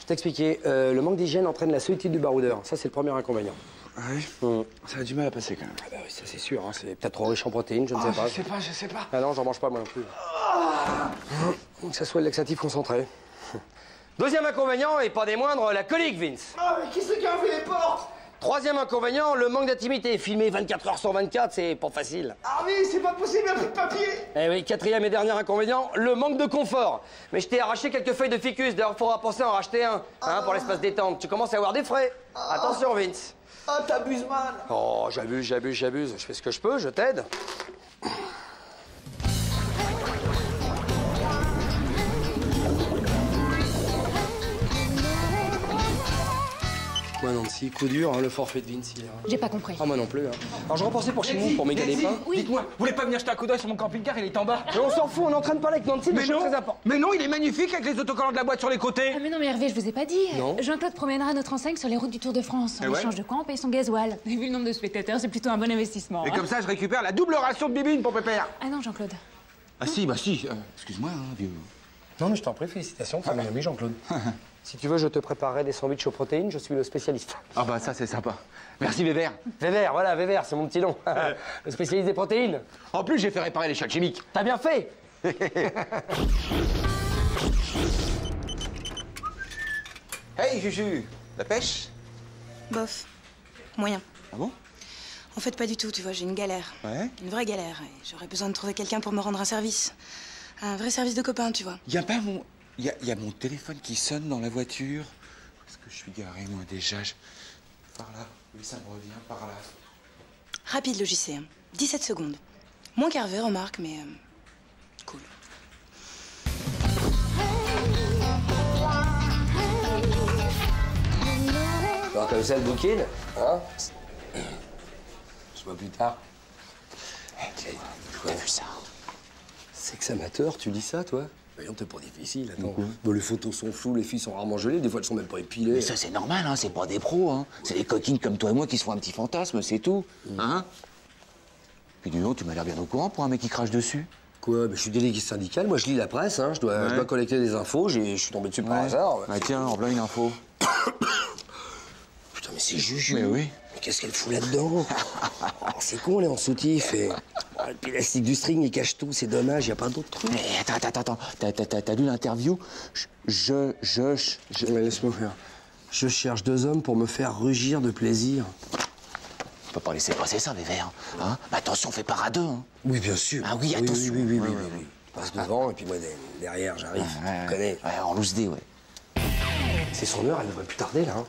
Je t'expliquais, le manque d'hygiène entraîne la solitude du baroudeur. Ça, c'est le premier inconvénient. Ah oui? Ça a du mal à passer, quand même. Ah bah oui, ça c'est sûr, hein. C'est peut-être trop riche en protéines, je ne sais pas. Je sais pas. Ah non, j'en mange pas moi non plus. Que ça soit le laxatif concentré. Deuxième inconvénient, et pas des moindres, la colique, Vince. Ah, mais qui c'est qui a fait les portes? Troisième inconvénient, le manque d'intimité. Filmer 24 heures sur 24, c'est pas facile. Ah oui, c'est pas possible, un peu de papier. Eh oui, quatrième et dernier inconvénient, le manque de confort. Mais je t'ai arraché quelques feuilles de ficus, d'ailleurs, faudra penser à en racheter un, hein, pour l'espace détente. Tu commences à avoir des frais. Attention, Vince. Ah, t'abuses mal. Oh, j'abuse. Je fais ce que je peux, je t'aide. Moi, Nancy, Petit coup dur, hein, le forfait de Vinci. Hein. J'ai pas compris. Ah, moi non plus. Hein. Alors, je repensais pour chez nous, pour méga des pains. Oui. Dites-moi, vous voulez pas venir jeter un coup d'œil sur mon camping-car? Il est en bas. Mais on s'en fout, on est en train de parler avec Nancy, mais non. Très important. Mais non, il est magnifique avec les autocollants de la boîte sur les côtés. Ah mais non, mais Hervé, je vous ai pas dit. Non. Jean-Claude promènera notre enseigne sur les routes du Tour de France. En échange de quoi on paye son gasoil. Et vu le nombre de spectateurs, c'est plutôt un bon investissement. Et comme ça, je récupère la double ration de bibine pour Pépère. Ah non, Jean-Claude. Ah si, bah si. Excuse-moi, hein, vieux. Non, mais je t'en prie, félicitations, c'est mon ami Jean-Claude. Si tu veux, je te préparerai des sandwichs aux protéines, je suis le spécialiste. Ah bah ça, c'est sympa. Merci, Vévert. Vévert, voilà, Vévert, c'est mon petit nom. Le spécialiste des protéines. En plus, j'ai fait réparer les chats chimiques. T'as bien fait. Hey, Juju, la pêche? Bof. Moyen. Ah bon? En fait, pas du tout, tu vois, j'ai une galère. Ouais? Une vraie galère. Et j'aurais besoin de trouver quelqu'un pour me rendre un service. Un vrai service de copain, tu vois. Y a pas mon... Y a mon téléphone qui sonne dans la voiture. Est-ce que je suis garé, moi, déjà? Par là. Oui, ça me revient, par là. Rapide, le JC. 17 secondes. Moins qu'Hervé, remarque, mais... cool. Alors, comme ça, le bouquin, hein? Je vois plus tard. T'as vu ça? Sexe amateur, tu dis ça, toi? Voyons, t'es pas difficile, attends. Bon, les photos sont floues, les filles sont rarement gelées, des fois elles sont même pas épilées. Mais ça, c'est normal, hein, c'est pas des pros, hein. C'est des coquines comme toi et moi qui se font un petit fantasme, c'est tout. Hein? Puis dis donc, tu m'as l'air bien au courant pour un mec qui crache dessus. Quoi? Je suis délégué syndical, moi je lis la presse, hein. Je dois collecter des infos, je suis tombé dessus par hasard. Ah tiens, en plein une info. Putain, mais c'est Juju. Mais oui. Mais qu'est-ce qu'elle fout là-dedans? C'est con, elle est en soutif et... le pélastique du string, il cache tout, c'est dommage, y a pas d'autre truc. Mais attends, t'as lu l'interview? Mais laisse-moi faire. Je cherche 2 hommes pour me faire rugir de plaisir. On peut pas laisser passer ça, Vévert. Hein? Mais attention, fais part à 2. Hein. Oui, bien sûr. Ah oui, attention. Oui. Je passe devant et puis moi, derrière, j'arrive. Tu connais. Ouais, en loose dé, ouais. C'est son heure, elle devrait plus tarder, là. Hein.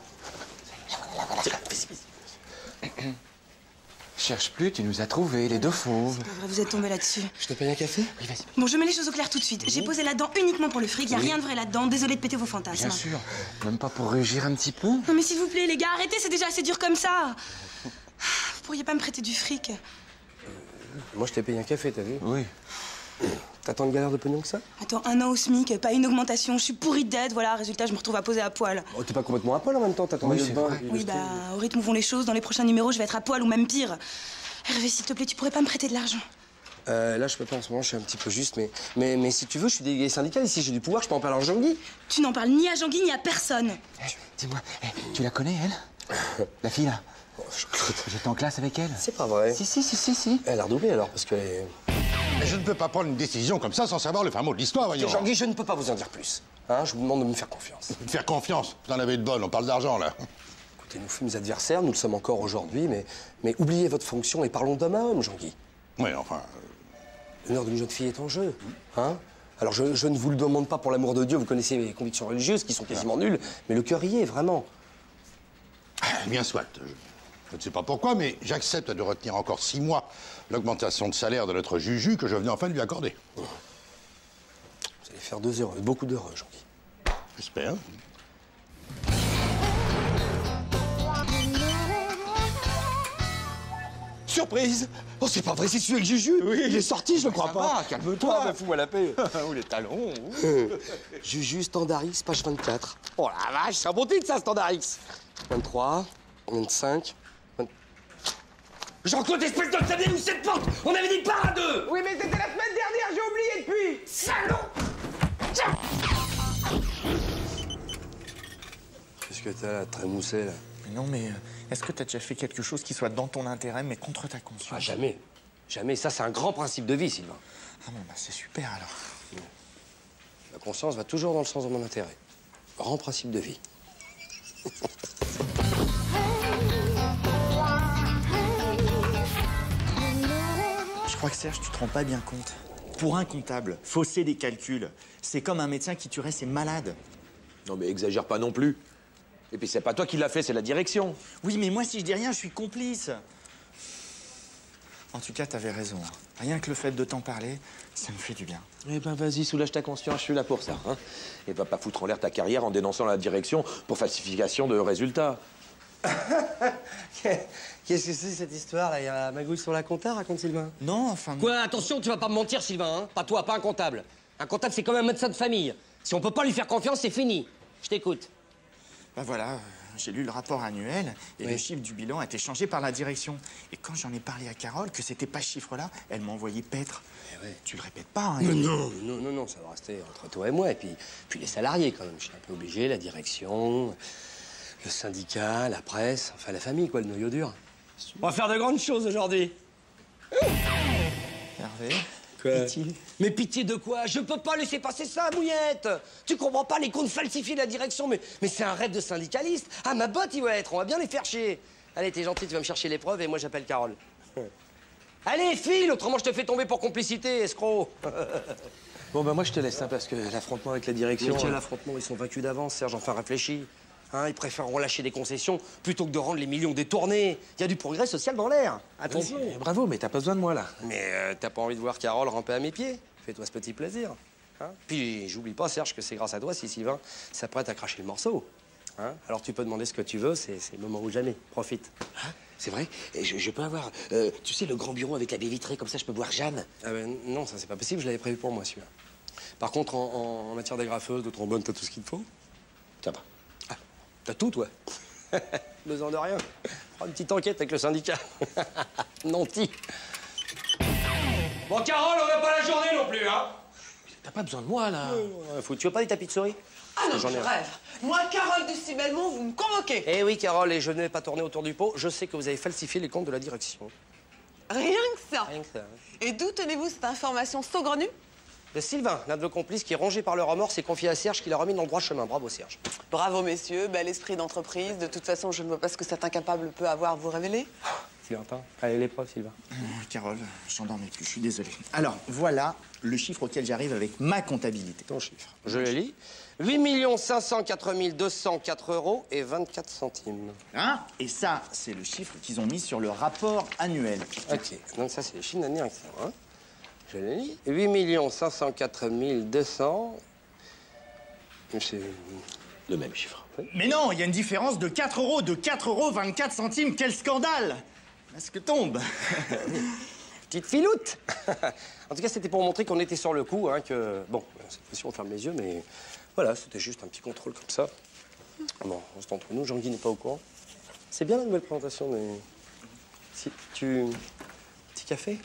Cherche plus, tu nous as trouvés, les 2 fauves. C'est pas vrai, vous êtes tombé là-dessus. Je te paye un café? Oui, vas-y. Bon, je mets les choses au clair tout de suite. J'ai posé là-dedans uniquement pour le fric, y a rien de vrai là-dedans. Désolée de péter vos fantasmes. Bien sûr. Même pas pour rugir un petit peu? Non mais s'il vous plaît, les gars, arrêtez, c'est déjà assez dur comme ça. Vous pourriez pas me prêter du fric? Moi, je t'ai payé un café, t'as vu? Oui. T'as tant de galère de pognon que ça? Attends, 1 an au SMIC, pas une augmentation, je suis pourrie de dette, voilà, résultat, je me retrouve à poser à poil. Oh, t'es pas complètement à poil en même temps, t'as ton maillot de bain. Oui, bah, au rythme où vont les choses, dans les prochains numéros, je vais être à poil ou même pire. Hervé, s'il te plaît, tu pourrais pas me prêter de l'argent? Là, je peux pas en ce moment, je suis un petit peu juste, mais si tu veux, je suis délégué syndical ici, j'ai du pouvoir, je peux en parler à Jean-Guy. Tu n'en parles ni à Jean-Guy ni à personne. Dis-moi, tu la connais, elle? La fille, là? J'étais en classe avec elle. C'est pas vrai. Si. Elle a redoublé alors, parce qu'elle est... Mais je ne peux pas prendre une décision comme ça sans savoir le fin mot de l'histoire, voyons. Jean-Guy, je ne peux pas vous en dire plus. Hein, je vous demande de me faire confiance. Faire confiance, vous en avez de bonnes, on parle d'argent, là. Écoutez, nous fûmes adversaires, nous le sommes encore aujourd'hui, mais oubliez votre fonction et parlons d'homme à homme, Jean-Guy. Oui, enfin... L'honneur d'une jeune fille est en jeu, hein? Alors, je ne vous le demande pas pour l'amour de Dieu, vous connaissez mes convictions religieuses qui sont quasiment nulles, mais le cœur y est, vraiment. Bien soit. Je ne sais pas pourquoi, mais j'accepte de retenir encore 6 mois l'augmentation de salaire de notre Juju que je venais enfin de lui accorder. Vous allez faire 2 heureux, beaucoup d'heureux, Jean-Guy. J'espère. Surprise! Oh, c'est pas vrai, c'est celui avec Juju! Oui, il est sorti, je le crois pas. Calme-toi. Fous-moi la paix. Où les talons? Juju, Standard X, page 24. Oh la vache, c'est un bon titre, ça, Standard X. 23, 25... Jean-Claude, espèce de t'as où cette porte? On avait dit part à 2! Oui, mais c'était la semaine dernière, j'ai oublié depuis! Salaud! Qu'est-ce que t'as là, très moussé, là? Non, mais est-ce que t'as déjà fait quelque chose qui soit dans ton intérêt, mais contre ta conscience? Ah, jamais. Jamais. Ça, c'est un grand principe de vie, Sylvain. Ah bon, bah c'est super, alors. La conscience va toujours dans le sens de mon intérêt. Grand principe de vie. Je crois que Serge, tu te rends pas bien compte. Pour un comptable, fausser des calculs, c'est comme un médecin qui tuerait ses malades. Non, mais exagère pas non plus. Et puis c'est pas toi qui l'as fait, c'est la direction. Oui, mais moi, si je dis rien, je suis complice. En tout cas, t'avais raison. Rien que le fait de t'en parler, ça me fait du bien. Eh ben vas-y, soulage ta conscience, je suis là pour ça. Hein. Et va pas foutre en l'air ta carrière en dénonçant la direction pour falsification de résultats. Qu'est-ce que c'est cette histoire là? Il y a magouille sur la compta, raconte Sylvain. Non, enfin... Quoi? Attention, tu vas pas me mentir, Sylvain, hein? Pas toi, pas un comptable. Un comptable, c'est comme un médecin de famille. Si on peut pas lui faire confiance, c'est fini. Je t'écoute. Bah voilà, j'ai lu le rapport annuel et Oui. le chiffre du bilan a été changé par la direction. Et quand j'en ai parlé à Carole, que c'était pas ce chiffre-là, elle m'a envoyé paître. Tu le répètes pas, hein? Non, ça va rester entre toi et moi. Et puis les salariés, quand même. Je suis un peu obligé, la direction, le syndicat, la presse, enfin la famille, quoi, le noyau dur. On va faire de grandes choses aujourd'hui. Hervé, Quoi? pitié. Mais pitié de quoi? Je peux pas laisser passer ça, Mouillette. Tu comprends pas les comptes falsifiés de la direction, mais c'est un rêve de syndicaliste. Ah, ma botte, il va être, on va bien les faire chier. Allez, t'es gentil, tu vas me chercher les preuves et moi j'appelle Carole. Allez, file, autrement je te fais tomber pour complicité, escroc. Bon, bah moi, je te laisse, hein, parce que l'affrontement avec la direction... Mais quel affrontement, ils sont vacus d'avance, Serge, enfin réfléchis. Hein, ils préfèrent relâcher des concessions plutôt que de rendre les millions détournés. Il y a du progrès social dans l'air. Attention. Oui, bravo, mais t'as pas besoin de moi, là. Mais t'as pas envie de voir Carole ramper à mes pieds? Fais-toi ce petit plaisir. Hein? Puis j'oublie pas, Serge, que c'est grâce à toi si Sylvain s'apprête à cracher le morceau. Hein? Alors tu peux demander ce que tu veux, c'est le moment ou jamais. Profite. Hein? C'est vrai? Et je peux avoir, tu sais, le grand bureau avec la baie vitrée, comme ça je peux voir Jeanne? Ah ben non, ça c'est pas possible, je l'avais prévu pour moi celui-là. Par contre, en matière d'agrafeuse, de trombone, t'as tout ce qu'il te faut? Ça va. Ah, t'as tout, toi? Besoin de rien. Prends une petite enquête avec le syndicat. Nanti. Bon, Carole, on n'a pas la journée non plus, hein? T'as pas besoin de moi, là. Tu veux pas des tapis de souris? Ah non, J'en je ai un. rêve. Moi, Carole Ducy-Belmont, vous me convoquez. Eh oui, Carole, et je n'ai pas tourné autour du pot. Je sais que vous avez falsifié les comptes de la direction. Rien que ça. Rien que ça. Hein. Et d'où tenez-vous cette information saugrenue? De Sylvain, l'un de vos complices qui, rongé par le remords, s'est confié à Serge qui l'a remis dans le droit chemin. Bravo, Serge. Bravo, messieurs. Bel esprit d'entreprise. De toute façon, je ne vois pas ce que cet incapable peut avoir à vous révéler. Sylvain, allez, l'épreuve, Sylvain. Carole, je t'endormais plus, je suis désolé. Alors, voilà le chiffre auquel j'arrive avec ma comptabilité. Ton chiffre. Je le lis. 8 504 204 € et 24 centimes. Hein? Et ça, c'est le chiffre qu'ils ont mis sur le rapport annuel. OK. Donc ça, c'est les chiffres de la direction. Hein? Je le lis. 8 504 200... C'est le même chiffre. Oui. Mais non, il y a une différence de 4 euros, de 4 € 24 centimes. Quel scandale! Est-ce que tombe? Petite filoute. En tout cas, c'était pour montrer qu'on était sur le coup, hein, que... Bon, cette fois-ci, on ferme les yeux, mais... Voilà, c'était juste un petit contrôle comme ça. Bon, on reste entre nous, Jean-Guy n'est pas au courant. C'est bien la nouvelle présentation, mais... Si, Petit café?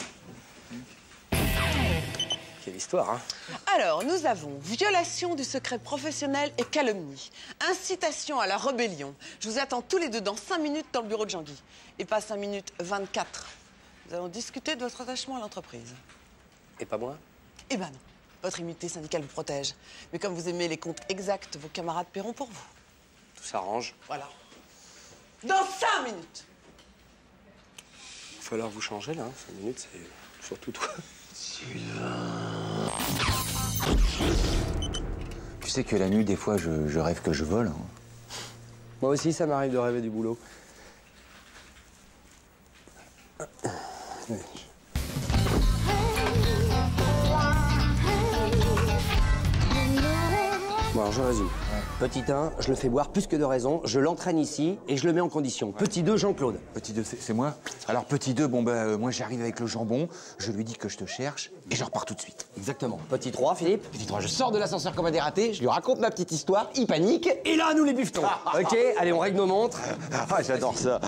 Quelle histoire, hein? Alors, nous avons violation du secret professionnel et calomnie. Incitation à la rébellion. Je vous attends tous les deux dans 5 minutes dans le bureau de Jean-Guy. Et pas 5 minutes 24. Nous allons discuter de votre attachement à l'entreprise. Et pas moi? Eh ben non. Votre immunité syndicale vous protège. Mais comme vous aimez les comptes exacts, vos camarades paieront pour vous. Tout s'arrange. Voilà. Dans 5 minutes! Il va falloir vous changer, là. 5 minutes, c'est surtout toi. Tu sais que la nuit, des fois, je rêve que je vole. Hein. Moi aussi, ça m'arrive de rêver du boulot. Bon, alors je résume. Petit 1, je le fais boire plus que de raison, je l'entraîne ici et je le mets en condition. Petit 2, Jean-Claude. Petit 2, c'est moi. Alors, petit 2, bon, moi, j'arrive avec le jambon, je lui dis que je te cherche et je repars tout de suite. Exactement. Petit 3, Philippe. Petit 3, je sors de l'ascenseur comme un dératé, je lui raconte ma petite histoire, il panique. Et là, nous les bifetons. OK, allez, on règle nos montres. Ah, j'adore ça.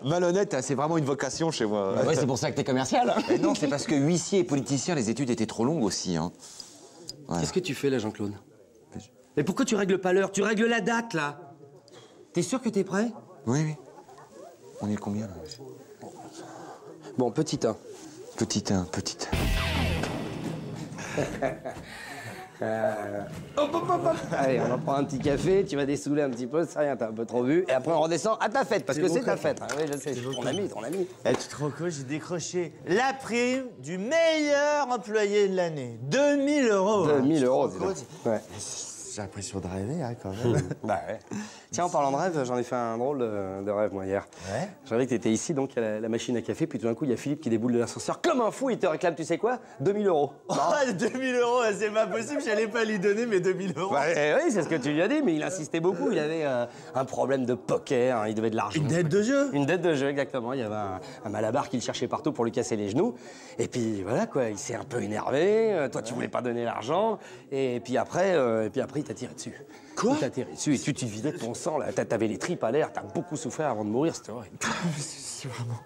Malhonnête, hein, c'est vraiment une vocation chez moi. Ouais, c'est pour ça que t'es commercial. Hein. Mais non, c'est parce que huissier et politicien, les études étaient trop longues aussi. Hein. Voilà. Qu'est-ce que tu fais là, Jean-Claude? Mais pourquoi tu règles pas l'heure? Tu règles la date, là. T'es sûr que t'es prêt? Oui, oui. On est combien, là? Bon, petit 1. Petit 1, petit 1. Hop. Allez, on en prend un petit café, tu vas dessouler un petit peu, c'est rien, t'as un peu trop bu. Et après, on redescend à ta fête, parce que c'est ta fête. Ah, oui, je sais, ton ami. Eh, tu te rends compte, j'ai décroché la prime du meilleur employé de l'année. 2000 €. 2000 €, dis donc. Ouais. J'ai l'impression de rêver, hein, quand même. Bah ouais. Tiens, en parlant de rêve, j'en ai fait un drôle de rêve, moi, hier. Ouais. Je rêvais que t'étais ici, donc, à la machine à café, puis tout d'un coup, il y a Philippe qui déboule de l'ascenseur comme un fou, il te réclame, tu sais quoi, 2000 €. Oh, 2000 €, c'est pas possible, j'allais pas lui donner mes 2000 €. Ouais, oui, c'est ce que tu lui as dit, mais il insistait beaucoup. Il avait un problème de poker, hein, il devait de l'argent. Une dette de jeu? Une dette de jeu, exactement. Il y avait un malabar qui le cherchait partout pour lui casser les genoux. Et puis voilà, quoi, il s'est un peu énervé. Toi, tu voulais pas donner l'argent. Et puis après, il t'a tiré dessus. Quoi? Il t'a tiré dessus et tu t'y vidais de ton sang, là. T'avais les tripes à l'air, t'as beaucoup souffert avant de mourir, c'était horrible. C'est vraiment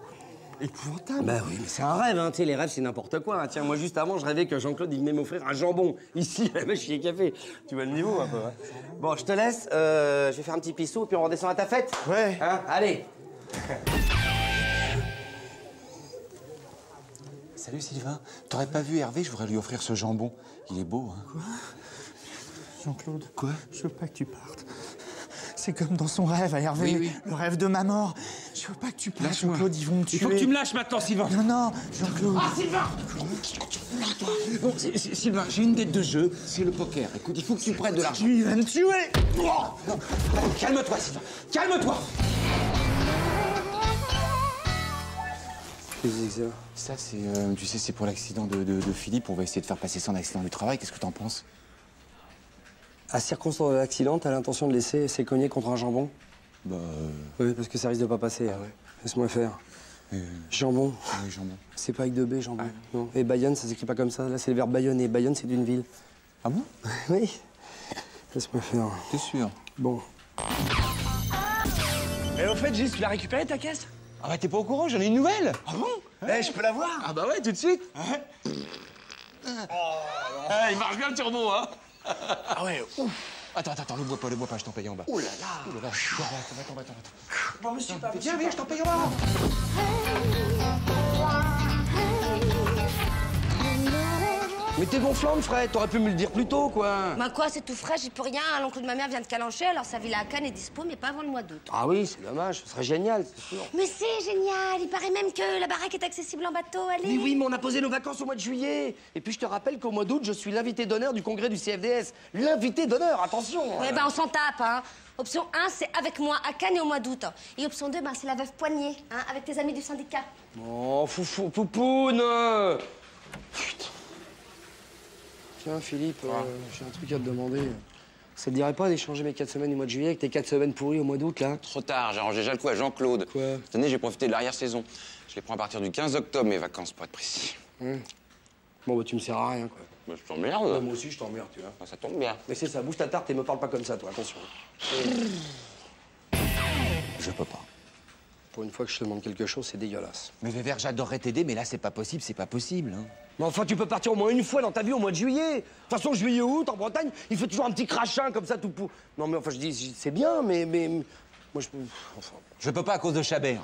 épouvantable. Bah oui, mais c'est un rêve, hein. Tu sais, les rêves, c'est n'importe quoi. Hein. Tiens, moi, juste avant, je rêvais que Jean-Claude, il venait m'offrir un jambon, ici, à la machine à café. Tu vois le niveau, un peu, hein. Bon, je te laisse, je vais faire un petit pissou, puis on redescend à ta fête. Ouais. Hein, allez. Salut Sylvain, t'aurais pas vu Hervé, je voudrais lui offrir ce jambon. Il est beau, hein. Quoi? Jean-Claude. Quoi? Je veux pas que tu partes. C'est comme dans son rêve à Hervé, oui. Le rêve de ma mort. Je veux pas que tu partes, Jean-Claude, ils vont me tuer. Il faut que tu me lâches maintenant, Sylvain. Non, Jean-Claude. Ah, Sylvain! Bon, Sylvain, j'ai une dette de jeu, c'est le poker. Écoute, il faut que tu prennes de l'argent. Il va me tuer! Non, calme-toi, Sylvain, calme-toi! Qu'est-ce que c'est que ça? Ça, c'est, tu sais, c'est pour l'accident de Philippe. On va essayer de faire passer ça en accident du travail. Qu'est-ce que t'en penses? À circonstance de l'accident, t'as l'intention de laisser ses cognets contre un jambon? Bah. Oui, parce que ça risque de pas passer. Ah ouais. Laisse-moi faire. Jambon. Oui, jambon. C'est pas avec 2 B, jambon. Ah. Non. Et Bayonne, ça s'écrit pas comme ça. Là, c'est le verbe Bayonne. Et Bayonne, c'est d'une ville. Ah bon? Oui. Laisse-moi faire. T'es sûr? Bon. Et au fait, Gis, tu l'as récupéré ta caisse? Ah bah t'es pas au courant, j'en ai une nouvelle. Ah bon? Eh, je peux la voir? Ah bah ouais, tout de suite. Ouais. Il marche bien le turbo, hein? Ah ouais, ouf. Attends, le bois pas, je t'en paye en bas. Oh là là. Oh là là. Attends. Bon, monsieur, pas. Viens, je t'en paye en bas. Mais t'es gonflante, Fred. T'aurais pu me le dire plus tôt, quoi. Bah quoi, c'est tout frais, j'y peux rien. L'oncle de ma mère vient de Calancher, alors sa villa à Cannes est dispo, mais pas avant le mois d'août. Ah oui, c'est dommage. Ce serait génial, c'est sûr. Mais c'est génial, il paraît même que la baraque est accessible en bateau, allez. Mais oui, mais on a posé nos vacances au mois de juillet. Et puis je te rappelle qu'au mois d'août, je suis l'invité d'honneur du congrès du CFDS. L'invité d'honneur, attention. Ouais, bah on s'en tape, hein. Option 1, c'est avec moi à Cannes et au mois d'août. Et option 2, bah, c'est la veuve Poignet, hein, avec tes amis du syndicat. Oh, foufou, poupoune. Putain. Tiens, Philippe, j'ai un truc à te demander. Ça te dirait pas d'échanger mes 4 semaines du mois de juillet avec tes 4 semaines pourries au mois d'août, là? Trop tard, j'ai arrangé déjà le coup à Jean-Claude. Quoi? Cette année, j'ai profité de l'arrière-saison. Je les prends à partir du 15 octobre, mes vacances, pour être précis. Bon, bah, tu me sers à rien, quoi. Bah, je t'emmerde. Ouais, moi aussi, je t'emmerde, tu vois. Bah, ça tombe bien. Mais c'est ça, bouge ta tarte et me parle pas comme ça, toi, attention. Je peux pas. Pour une fois que je te demande quelque chose, c'est dégueulasse. Mais Vévert, j'adorerais t'aider, mais là, c'est pas possible, hein. Mais enfin, tu peux partir au moins une fois dans ta vie au mois de juillet. De toute façon, juillet-août, en Bretagne, il fait toujours un petit crachin comme ça, tout pour... Non, mais enfin, je dis, c'est bien, mais... Moi, je peux... Enfin... Je peux pas à cause de Chabert.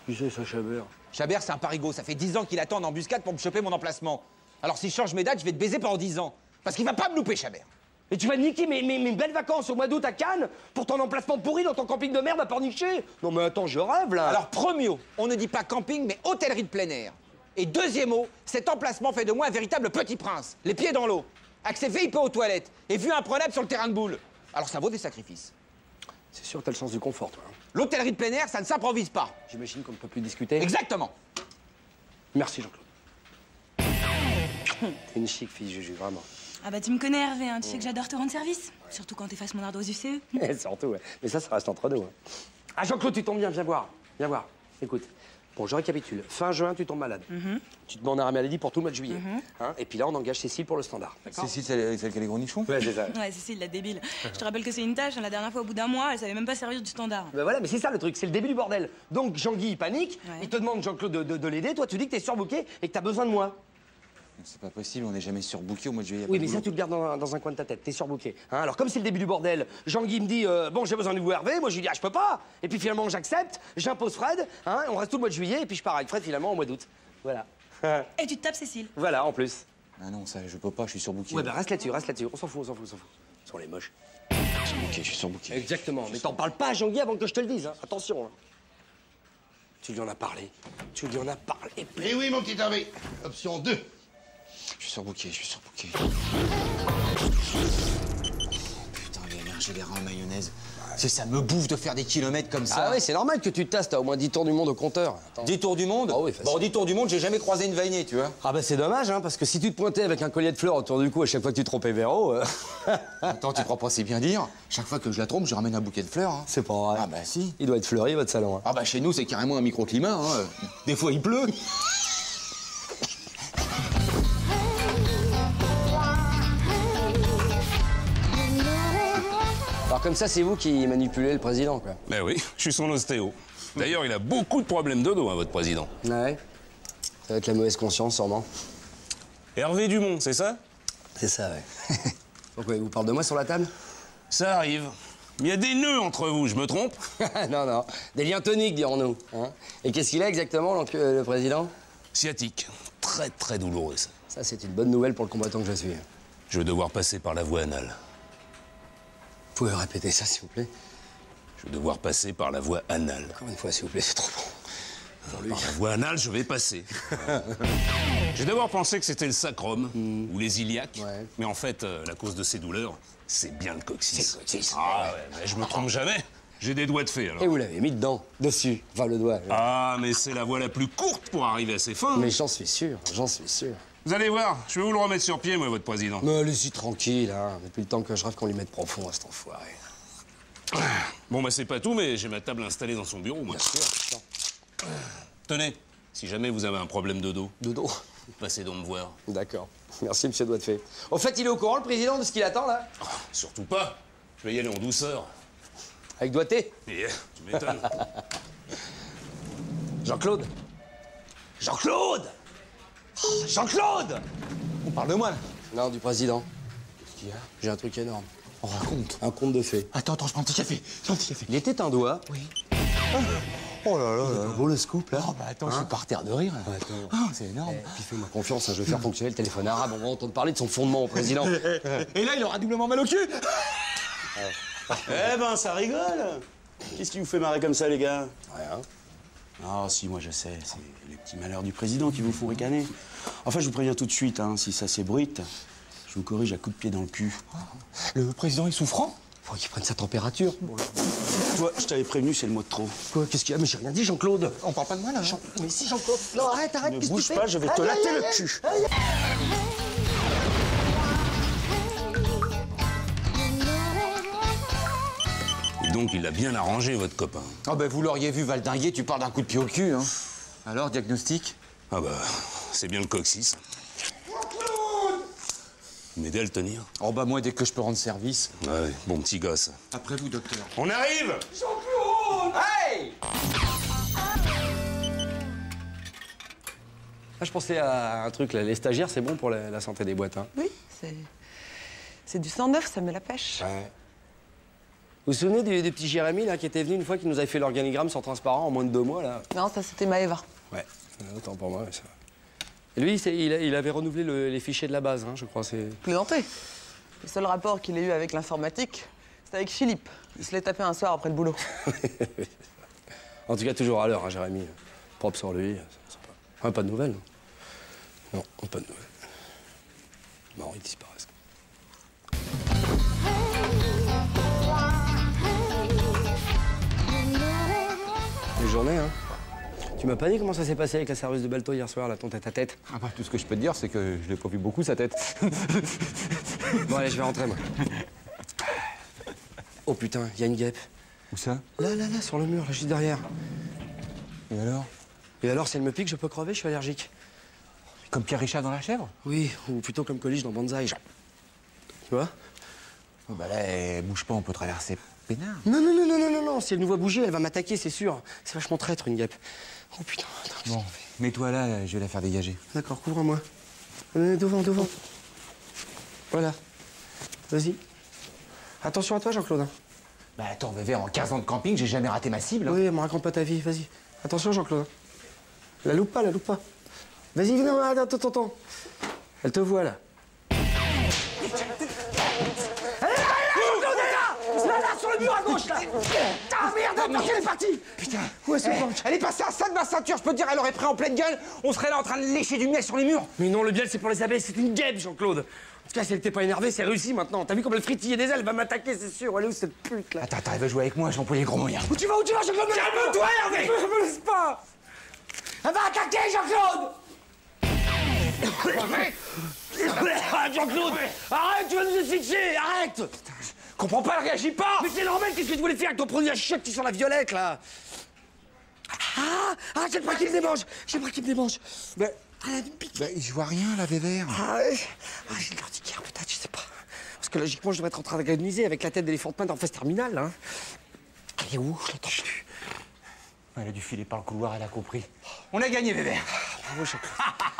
Qui c'est, ça, Chabert? Chabert, c'est un parigot. Ça fait 10 ans qu'il attend en embuscade pour me choper mon emplacement. Alors, si je change mes dates, je vais te baiser pendant 10 ans. Parce qu'il va pas me louper, Chabert. Et tu vas niquer mes belles vacances au mois d'août à Cannes pour ton emplacement pourri dans ton camping de merde à Pornichet? Non, mais attends, je rêve, là. Alors, premier mot, on ne dit pas camping, mais hôtellerie de plein air. Et deuxième mot, cet emplacement fait de moi un véritable petit prince. Les pieds dans l'eau, accès VIP aux toilettes et vue imprenable sur le terrain de boule. Alors ça vaut des sacrifices. C'est sûr, t'as le sens du confort, toi. L'hôtellerie de plein air, ça ne s'improvise pas. J'imagine qu'on ne peut plus discuter. Exactement. Merci, Jean-Claude. T'es une chic fille, Juju, vraiment. Ah bah tu me connais, Hervé, hein. Tu sais que j'adore te rendre service. Surtout quand t'effaces mon ardoise du CE. Surtout, ouais. Mais ça reste entre nous. Hein. Ah, Jean-Claude, tu tombes bien, viens voir. Viens voir. Écoute. Bon, je récapitule. Fin juin, tu tombes malade. Tu te mets en arrêt maladie pour tout le mois de juillet. Hein, et puis là, on engage Cécile pour le standard. Cécile, celle qui a les gros nichons? Ouais, c'est ça. Ouais, Cécile, la débile. Je te rappelle que c'est une tâche. La dernière fois, au bout d'un mois, elle savait même pas servir du standard. Ben voilà, mais c'est ça le truc, c'est le début du bordel. Donc Jean-Guy, il panique, Ouais. il te demande, Jean-Claude, de l'aider. Toi, tu dis que t'es surbooké et que t'as besoin de moi. C'est pas possible, on n'est jamais surbooké au mois de juillet. Oui, mais ça, tu le gardes dans un coin de ta tête. T'es surbooké. Hein, alors, comme c'est le début du bordel, Jean-Guy me dit bon, j'ai besoin de vous, Hervé. Moi, je lui dis je peux pas. Et puis finalement, j'accepte, j'impose Fred. Hein, on reste tout le mois de juillet et puis je pars avec Fred finalement au mois d'août. Voilà. Et tu te tapes Cécile. Voilà, en plus. Ah non, ça, je peux pas, je suis surbooké. Ouais, bah reste là-dessus. On s'en fout. Ils sont les moches. Je suis surbooké. Exactement. Mais t'en parles pas à Jean-Guy avant que je te le dise. Hein. Attention. Hein. Tu lui en as parlé. Eh oui, mon petit Hervé. Option 2. Je suis surbooké. Putain, les mergés, les reins en mayonnaise. Ça me bouffe de faire des kilomètres comme ça. Ah oui, c'est normal que tu te tasses, t'as au moins 10 tours du monde au compteur. Attends. 10 tours du monde? Ah oui, facile. Bon, 10 tours du monde, j'ai jamais croisé une vainée, tu vois. Ah bah c'est dommage, hein, parce que si tu te pointais avec un collier de fleurs autour du cou à chaque fois que tu trompais Véro... Attends, tu crois pas c'est bien dire? Chaque fois que je la trompe, je ramène un bouquet de fleurs. Hein. C'est pas vrai. Ah bah si. Il doit être fleuri, votre salon. Hein. Ah bah chez nous, c'est carrément un microclimat. Hein. Des fois, il pleut. Alors comme ça, c'est vous qui manipulez le président, quoi. Ben oui, je suis son ostéo. D'ailleurs, il a beaucoup de problèmes de dos, hein, votre président. Ouais. Ça va être la mauvaise conscience, sûrement. Hervé Dumont, c'est ça? C'est ça, ouais. Pourquoi, il vous parle de moi sur la table? Ça arrive. Il y a des nœuds entre vous, je me trompe? Non, non. Des liens toniques, dirons-nous. Hein. Et qu'est-ce qu'il a exactement, le président? Sciatique. Très, très douloureuse. Ça, c'est une bonne nouvelle pour le combattant que je suis. Je vais devoir passer par la voie anale. Vous pouvez répéter ça, s'il vous plaît? Je vais devoir passer par la voie anale. Encore une fois, s'il vous plaît, c'est trop bon. Par la voie anale, je vais passer. J'ai d'abord pensé que c'était le sacrum ou les iliaques. Ouais. Mais en fait, la cause de ces douleurs, c'est bien le coccyx. C'est le coccyx. Ah ouais, mais je me trompe jamais. J'ai des doigts de fée, alors. Et vous l'avez mis dedans, dessus, enfin le doigt. Ah, mais c'est la voie la plus courte pour arriver à ses fins. Mais j'en suis sûr, j'en suis sûr. Vous allez voir, je vais vous le remettre sur pied, moi, votre président. Mais allez-y tranquille, hein. Depuis le temps que je rêve qu'on lui mette profond à cet enfoiré. Bon, bah c'est pas tout, mais j'ai ma table installée dans son bureau, moi. Bien sûr. Tenez, si jamais vous avez un problème de dos. De dos? Passez donc me voir. D'accord. Merci, monsieur Doigt de Fée. Au fait, il est au courant, le président, de ce qu'il attend, là? Oh, surtout pas. Je vais y aller en douceur. Avec Doigté? Yeah, tu m'étonnes. Jean-Claude? Jean-Claude! Oh, Jean-Claude! On parle de moi, là? Non, du président. Qu'est-ce qu'il y a? J'ai un truc énorme. On raconte. Un conte de fées. Attends, je prends un petit café. Il était un doigt. Oui. Oh là là, beau le scoop, là. Oh, bah attends, je suis par terre de rire. Attends. Oh, c'est énorme. Puis fais-moi confiance, hein, je vais faire fonctionner le téléphone arabe. On va entendre parler de son fondement au président. Et là, il aura doublement mal au cul. Eh ben, ça rigole. Qu'est-ce qui vous fait marrer comme ça, les gars? Rien. Ah, si, moi je sais, c'est les petits malheurs du président qui vous font ricaner. Enfin, je vous préviens tout de suite, hein, si ça s'ébruite, je vous corrige à coups de pied dans le cul. Le président est souffrant? Faut qu'il prenne sa température. Toi, je t'avais prévenu, c'est le mot de trop. Quoi? Qu'est-ce qu'il y a? Mais j'ai rien dit, Jean-Claude. On parle pas de moi, là. Mais si, Jean-Claude. Non, arrête, Ne qu'est-ce que tu bouge fais? pas, je vais te latter le cul. Et donc, il a bien arrangé, votre copain. Ah ben, vous l'auriez vu valdinguer, tu parles d'un coup de pied au cul, hein. Alors, diagnostic? Ah bah, c'est bien le coccyx. M'aider à le tenir? Oh bah moi, dès que je peux rendre service. Ouais, bon petit gosse. Après vous, docteur. On arrive! Jean-Claude! Hey! Ah, je pensais à un truc, là. Les stagiaires, c'est bon pour la santé des boîtes, hein? Oui, c'est du sang neuf, ça met la pêche. Ouais. Vous vous souvenez du petit Jérémy, là, qui était venu une fois, qui nous avait fait l'organigramme sur transparent en moins de 2 mois, là? Non, ça, c'était Maëva. Ouais, autant pour moi, ça. Et lui, il avait renouvelé les fichiers de la base, hein, je crois. Plaisanté. Le seul rapport qu'il ait eu avec l'informatique, c'était avec Philippe. Il se l'est tapé un soir après le boulot. En tout cas, toujours à l'heure, hein, Jérémy. Propre sur lui. Pas de nouvelles. Non, pas de nouvelles. Non, ils disparaissent. Les journées, hein. Tu m'as pas dit comment ça s'est passé avec la serveuse de Balto hier soir, là, ton tête-à-tête? Ah bah, tout ce que je peux te dire, c'est que je l'ai pas vu beaucoup, sa tête. Bon, allez, je vais rentrer, moi. Oh putain, il y a une guêpe. Où ça? Là, sur le mur, là, juste derrière. Et alors? Et alors, si elle me pique, je peux crever, je suis allergique. Comme Pierre Richard dans La Chèvre? Oui, ou plutôt comme Coluche dans Banzai. Tu vois? Oh bah là, elle bouge pas, on peut traverser peinard. Non, si elle nous voit bouger, elle va m'attaquer, c'est sûr. C'est vachement traître, une guêpe. Oh putain, attends. Bon, mets-toi là, je vais la faire dégager. D'accord, couvre-moi. Devant. Voilà. Vas-y. Attention à toi, Jean-Claude. Bah attends, Vévère, en 15 ans de camping, j'ai jamais raté ma cible. Oui, me raconte pas ta vie, vas-y. Attention, Jean-Claude. La loupe pas. Vas-y, non, attends. Elle te voit, là. Elle est là, Jean-Claude, elle est là! Là, sur le le mur à gauche, là. Ah, merde, attends, elle est partie. Putain. Où est-ce que Elle est passée à ça de ma ceinture, je peux te dire, elle aurait pris en pleine gueule. On serait là en train de lécher du miel sur les murs. Mais non, le miel, c'est pour les abeilles, c'est une guêpe, Jean-Claude. En tout cas, si elle était pas énervée, c'est réussi maintenant. T'as vu comme elle fritillait des ailes, elle va m'attaquer, c'est sûr. Elle est où cette pute, là? Attends, elle veut jouer avec moi, j'emploie les gros moyens. Où tu vas, Jean-Claude? Calme-toi, Hervé. Me laisse pas. Elle va attaquer, Jean-Claude. Arrête, Jean-Claude. Arrête, tu vas nous asphyxier, arrête. Comprends pas, elle réagit pas. Mais c'est normal, qu'est-ce que tu voulais faire avec ton produit à chiottes qui sent la violette, là? Ah, j'ai le bras qui me démange. J'ai le bras qui me démange. Mais... je vois rien, là, Vévert. J'ai de l'urticaire, peut-être, je sais pas. Parce que logiquement, je devrais être en train d'agoniser avec la tête d'éléphant de pain en phase terminale, hein. Elle est où? Je l'entends plus. Elle a dû filer par le couloir, elle a compris. On a gagné, Vévert. Bravo, Jean-Claude.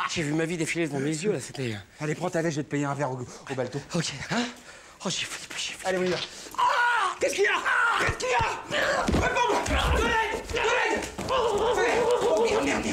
J'ai vu ma vie défiler devant mes yeux, là, c'était... Allez, prends ta veste, je vais te payer un verre au balto. Ok, hein? Oh, j'ai flippé. Allez, on y va. Ah! Qu'est-ce qu'il y a? Qu'est-ce qu'il y a? Réponds-moi! De l'aide! De l'aide! Oh, merde.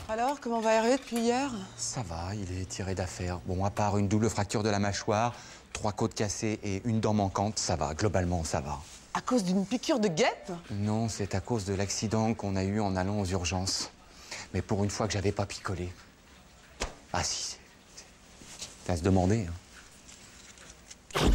Alors, comment va Hervé depuis hier? Ça va, il est tiré d'affaire. Bon, à part une double fracture de la mâchoire, 3 côtes cassées et une dent manquante, ça va. Globalement, ça va. À cause d'une piqûre de guêpe? Non, c'est à cause de l'accident qu'on a eu en allant aux urgences. Mais pour une fois que j'avais pas picolé. Ah si, c'est à se demander. Hein.